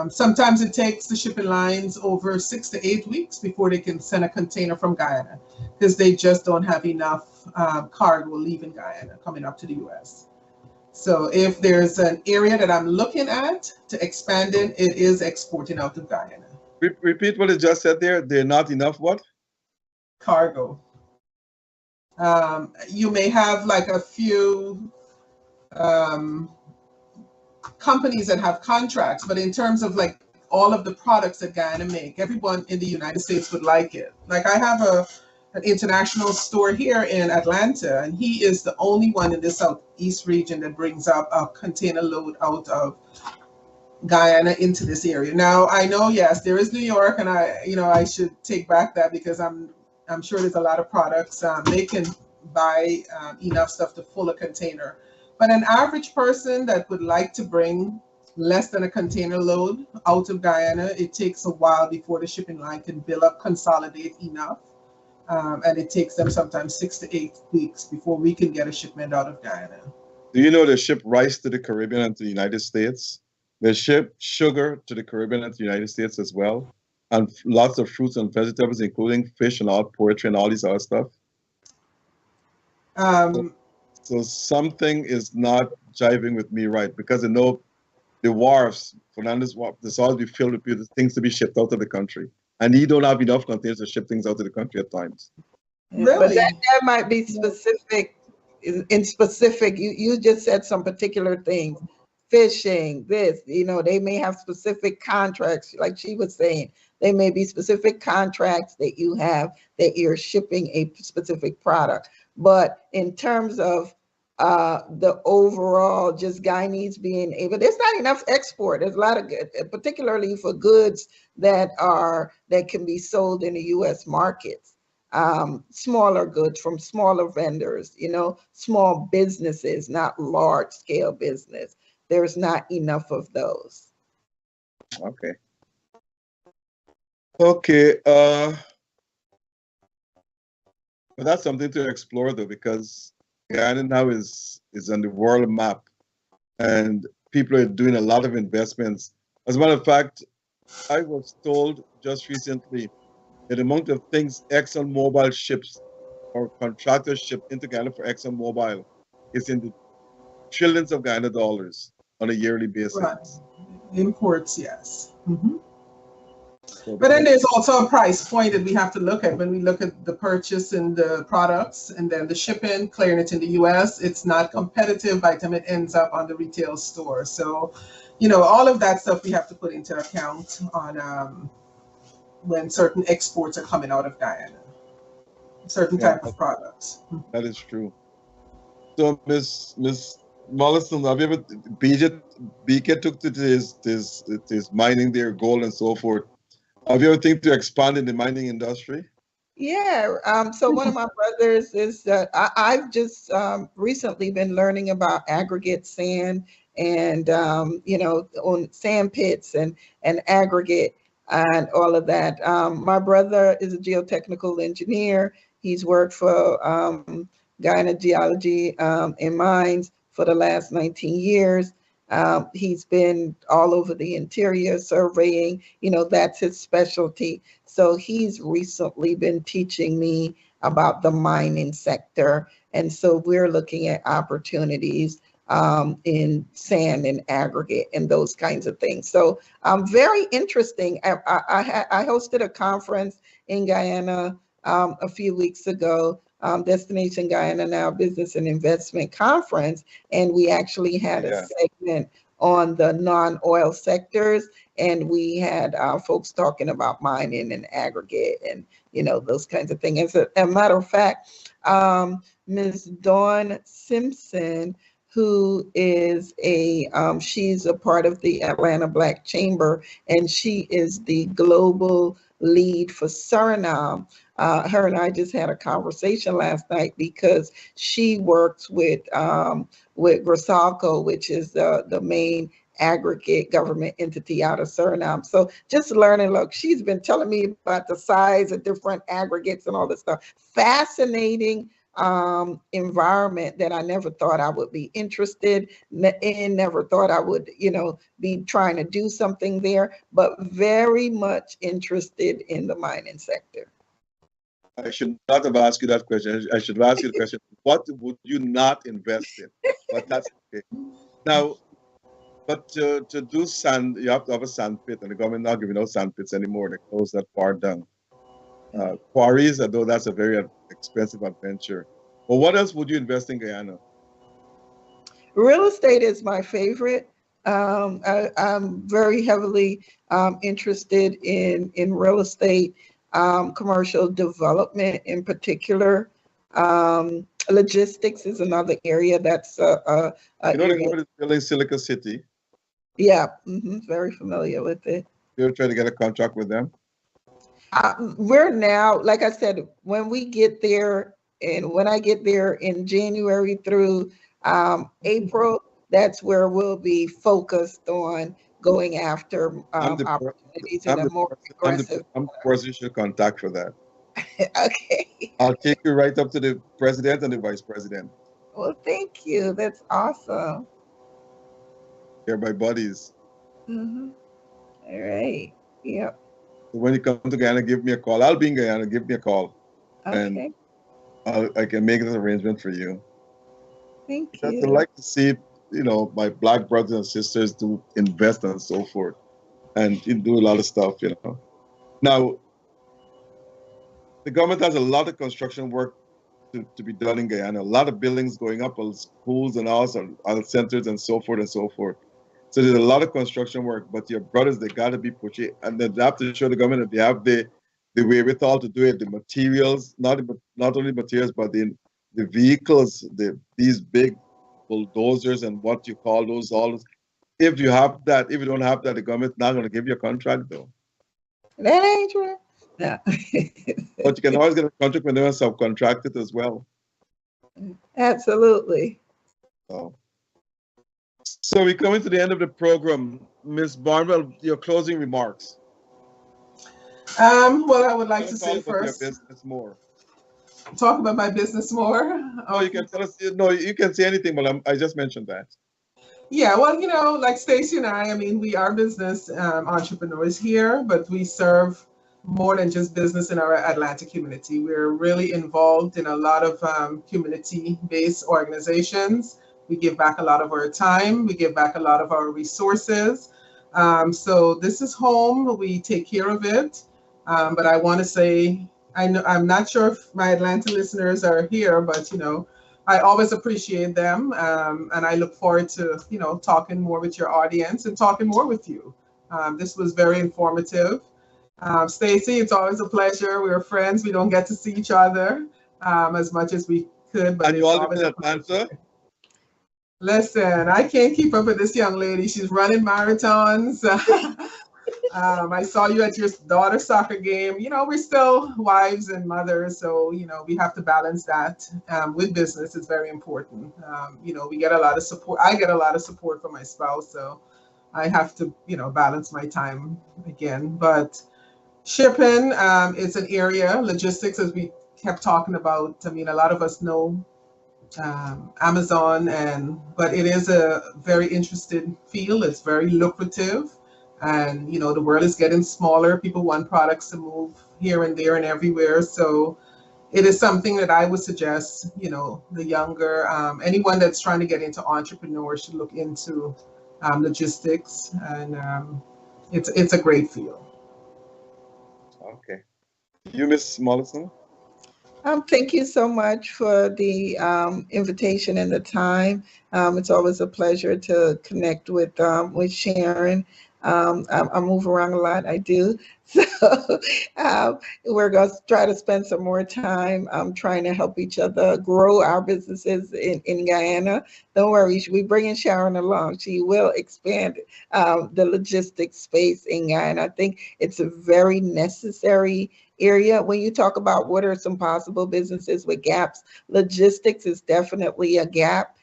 Sometimes it takes the shipping lines over 6 to 8 weeks before they can send a container from Guyana, because they just don't have enough cargo leaving Guyana coming up to the US. So if there's an area that I'm looking at to expand in, it is exporting out of Guyana. Repeat what you just said there. They're not enough what? Cargo. You may have like a few companies that have contracts, but in terms of like all of the products that Guyana make, everyone in the United States would like it. Like I have an international store here in Atlanta, and he is the only one in the Southeast region that brings up a container load out of Guyana into this area. Now I know, yes, there is New York, and I should take back that because I'm sure there's a lot of products they can buy enough stuff to fill a container. But an average person that would like to bring less than a container load out of Guyana, it takes a while before the shipping line can build up, consolidate enough. And it takes them sometimes 6 to 8 weeks before we can get a shipment out of Guyana. Do you know they ship rice to the Caribbean and to the United States? They ship sugar to the Caribbean and to the United States as well. And lots of fruits and vegetables, including fish and all poultry and all these other stuff. So something is not jiving with me right, because I know the wharfs, Fernandez Wharf, there's always be filled with people, things to be shipped out of the country. And he don't have enough containers to ship things out of the country at times. Really? But that might be specific. In specific, you just said some particular things. Fishing, this, they may have specific contracts, like she was saying. They may be specific contracts that you have that you're shipping a specific product. But in terms of the overall, just Guyanese being able, there's not enough export. There's a lot of good, particularly for goods that can be sold in the U.S. markets. Smaller goods from smaller vendors, small businesses, not large scale business. There's not enough of those. Okay. Okay. But that's something to explore though, because Guyana now is on the world map, and people are doing a lot of investments. As a matter of fact, I was told just recently that the amount of things ExxonMobil ships or contractors ship into Guyana for ExxonMobil is in the trillions of Guyana dollars on a yearly basis. Right. Imports, yes. Mm-hmm. But then there's also a price point that we have to look at when we look at the purchase and the products, and then the shipping, clearing it in the US. It's not competitive by the time it ends up on the retail store. So, all of that stuff we have to put into account on when certain exports are coming out of Guyana, certain type of products. That is true. So, Miss Mollison, have you ever, BK took to this mining their gold and so forth. Have you ever think to expand in the mining industry? Yeah. So one of my brothers is that I've just recently been learning about aggregate sand and, on sand pits and aggregate and all of that. My brother is a geotechnical engineer. He's worked for Guyana Geology and Mines for the last 19 years. He's been all over the interior surveying, that's his specialty. So he's recently been teaching me about the mining sector. And so we're looking at opportunities in sand and aggregate and those kinds of things. So very interesting. I hosted a conference in Guyana a few weeks ago, Destination Guyana Now Business and Investment Conference, and we actually had a segment on the non-oil sectors, and we had folks talking about mining and aggregate and those kinds of things. As a matter of fact, Ms. Dawn Simpson, who is she's a part of the Atlanta Black Chamber, and she is the global lead for Suriname. Her and I just had a conversation last night because she works with Grisalco, which is the main aggregate government entity out of Suriname. So just learning, look, she's been telling me about the size of different aggregates and all this stuff. Fascinating environment that I never thought I would be interested in, never thought I would, be trying to do something there, but very much interested in the mining sector. I should not have asked you that question. I should ask you the question, what would you not invest in? But that's okay. Now, but to do sand, you have to have a sand pit, and the government not giving out sand pits anymore. They close that part down. Quarries, although that's a very expensive adventure. Or what else would you invest in Guyana? Real estate is my favorite. I'm very heavily interested in real estate, commercial development in particular. Logistics is another area that's a You know, the area. government is building Silicon City. Yeah, very familiar with it. You're trying to get a contract with them. We're now, like I said, when we get there, and when I get there in January through April, that's where we'll be focused on going after opportunities in a more aggressive. I'm the person you should contact for that. Okay. I'll take you right up to the president and the vice president. Well, thank you. That's awesome. They're my buddies. All right. Yep. So when you come to Guyana, give me a call. I'll be in Guyana. Give me a call. Okay. And I can make this arrangement for you. Thank I'd you. like to see, my Black brothers and sisters to invest and so forth, and do a lot of stuff, Now, the government has a lot of construction work to be done in Guyana. A lot of buildings going up, schools and all centers and so forth and so forth. So there's a lot of construction work, but your brothers, they got to be pushy, and they have to show the government that they have the wherewithal to do it, the materials, not only materials, but the vehicles, these big bulldozers and what you call those, all. If you have that, if you don't have that, the government's not going to give you a contract, though. That ain't true. No. But you can always get a contract when they're subcontracted as well. Absolutely. So we're coming to the end of the program. Ms. Barnwell, your closing remarks. Well, I would like to say first, your business more. Talk about my business more. No, you can tell us. No, you can say anything, but I just mentioned that. Yeah, well, like Stacey and I mean, we are business entrepreneurs here, but we serve more than just business in our Atlanta community. We're really involved in a lot of community-based organizations. We give back a lot of our time. We give back a lot of our resources. So this is home. We take care of it. But I want to say, I'm not sure if my Atlanta listeners are here, but I always appreciate them, and I look forward to talking more with your audience and talking more with you. This was very informative. Stacey, it's always a pleasure. We're friends. We don't get to see each other as much as we could, but and you all live in Atlanta? Listen, I can't keep up with this young lady. She's running marathons. I saw you at your daughter's soccer game. We're still wives and mothers, so we have to balance that with business. It's very important. We get a lot of support. I get a lot of support from my spouse, so I have to balance my time again. But shipping, it's an area. Logistics, as we kept talking about. I mean, a lot of us know Amazon, but it is a very interesting field. It's very lucrative. And the world is getting smaller. People want products to move here and there and everywhere. So it is something that I would suggest, the younger, anyone that's trying to get into entrepreneurship should look into logistics, and it's a great field. Okay. You, Ms. Mollison? Thank you so much for the invitation and the time. It's always a pleasure to connect with Sharon. I move around a lot, I do. So we're going to try to spend some more time trying to help each other grow our businesses in Guyana. Don't worry, we bringing Sharon along. She will expand the logistics space in Guyana. I think it's a very necessary area. When you talk about what are some possible businesses with gaps, logistics is definitely a gap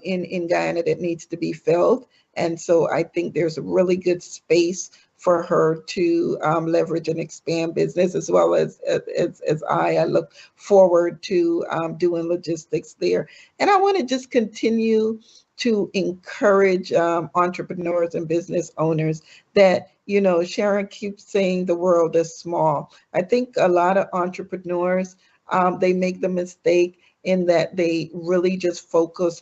in Guyana that needs to be filled. And so I think there's a really good space for her to leverage and expand business, as well as I look forward to doing logistics there. And I want to just continue to encourage entrepreneurs and business owners that, Sharon keeps saying the world is small. I think a lot of entrepreneurs, they make the mistake in that they really just focus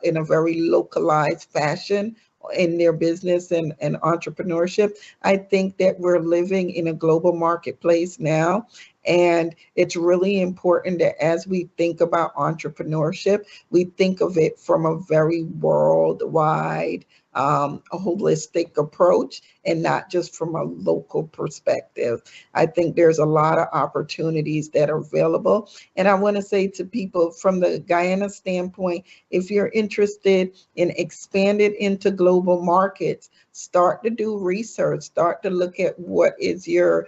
in a very localized fashion in their business and entrepreneurship. I think that we're living in a global marketplace now, And it's really important that as we think about entrepreneurship, we think of it from a very worldwide, a holistic approach, and not just from a local perspective. I think there's a lot of opportunities that are available. And I want to say to people from the Guyana standpoint, if you're interested in expanding into global markets, start to do research, start to look at what is your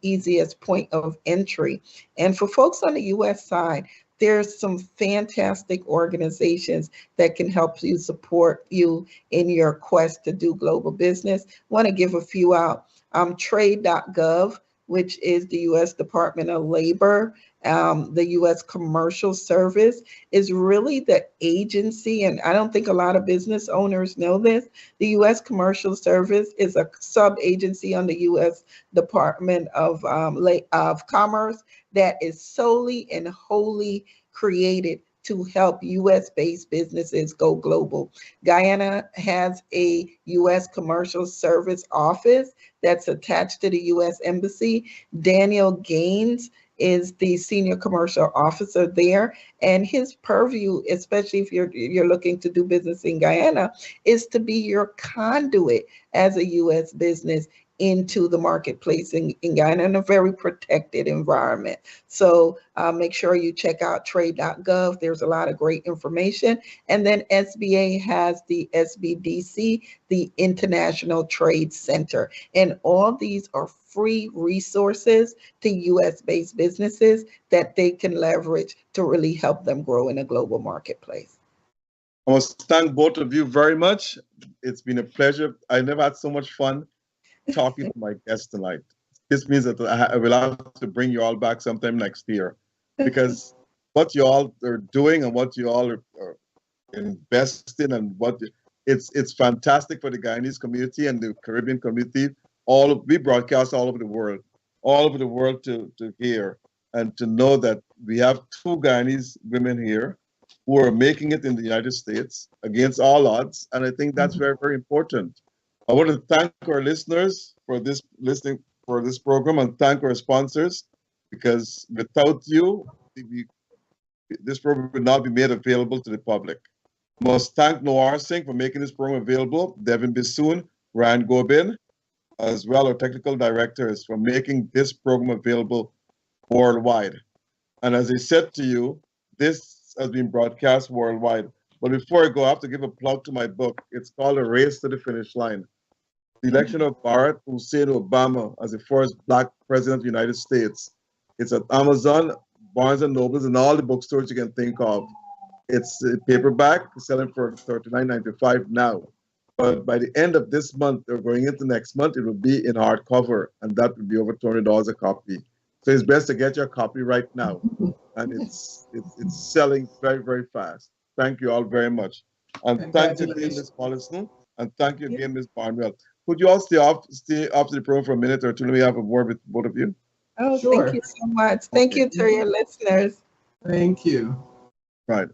easiest point of entry. And for folks on the US side, there's some fantastic organizations that can help you, support you in your quest to do global business. Want to give a few out. Trade.gov, which is the US Department of Labor. The US Commercial Service is really the agency, and I don't think a lot of business owners know this. The US Commercial Service is a sub-agency on the US Department of Commerce that is solely and wholly created to help US-based businesses go global. Guyana has a US Commercial Service office that's attached to the US Embassy. Daniel Gaines is the senior commercial officer there, and his purview, especially if you're looking to do business in Guyana, is to be your conduit as a US business into the marketplace in Guyana in a very protected environment. So make sure you check out trade.gov. There's a lot of great information. And then SBA has the SBDC, the International Trade Center. And all these are free resources to US-based businesses that they can leverage to really help them grow in a global marketplace. I must thank both of you very much. It's been a pleasure. I never had so much fun talking to my guests tonight. This means that I will have to bring you all back sometime next year, because what you all are doing and what you all are investing and it's fantastic for the Guyanese community and the Caribbean community. We broadcast all over the world to hear and to know that we have two Guyanese women here who are making it in the United States against all odds. And I think that's very, very important. I want to thank our listeners for listening for this program, and thank our sponsors, because without you, this program would not be made available to the public. I must thank Noir Singh for making this program available, Devin Bissoon, Ryan Gobin, as well our technical directors for making this program available worldwide. And as I said to you, this has been broadcast worldwide. But before I go, I have to give a plug to my book. It's called A Race to the Finish Line. The election of Barack Hussein Obama as the first Black president of the United States. It's at Amazon, Barnes & Nobles, and all the bookstores you can think of. It's a paperback, selling for $39.95 now. But by the end of this month, or going into next month, it will be in hardcover, and that will be over $200 a copy. So it's best to get your copy right now. And it's selling very, very fast. Thank you all very much. And thank you again, Ms. Mollison, and thank you again, Ms. Barnwell. Could you all stay after the program for a minute or two? Let me have a word with both of you. Oh, sure. Thank you so much. Thank you to your listeners. Thank you. Right.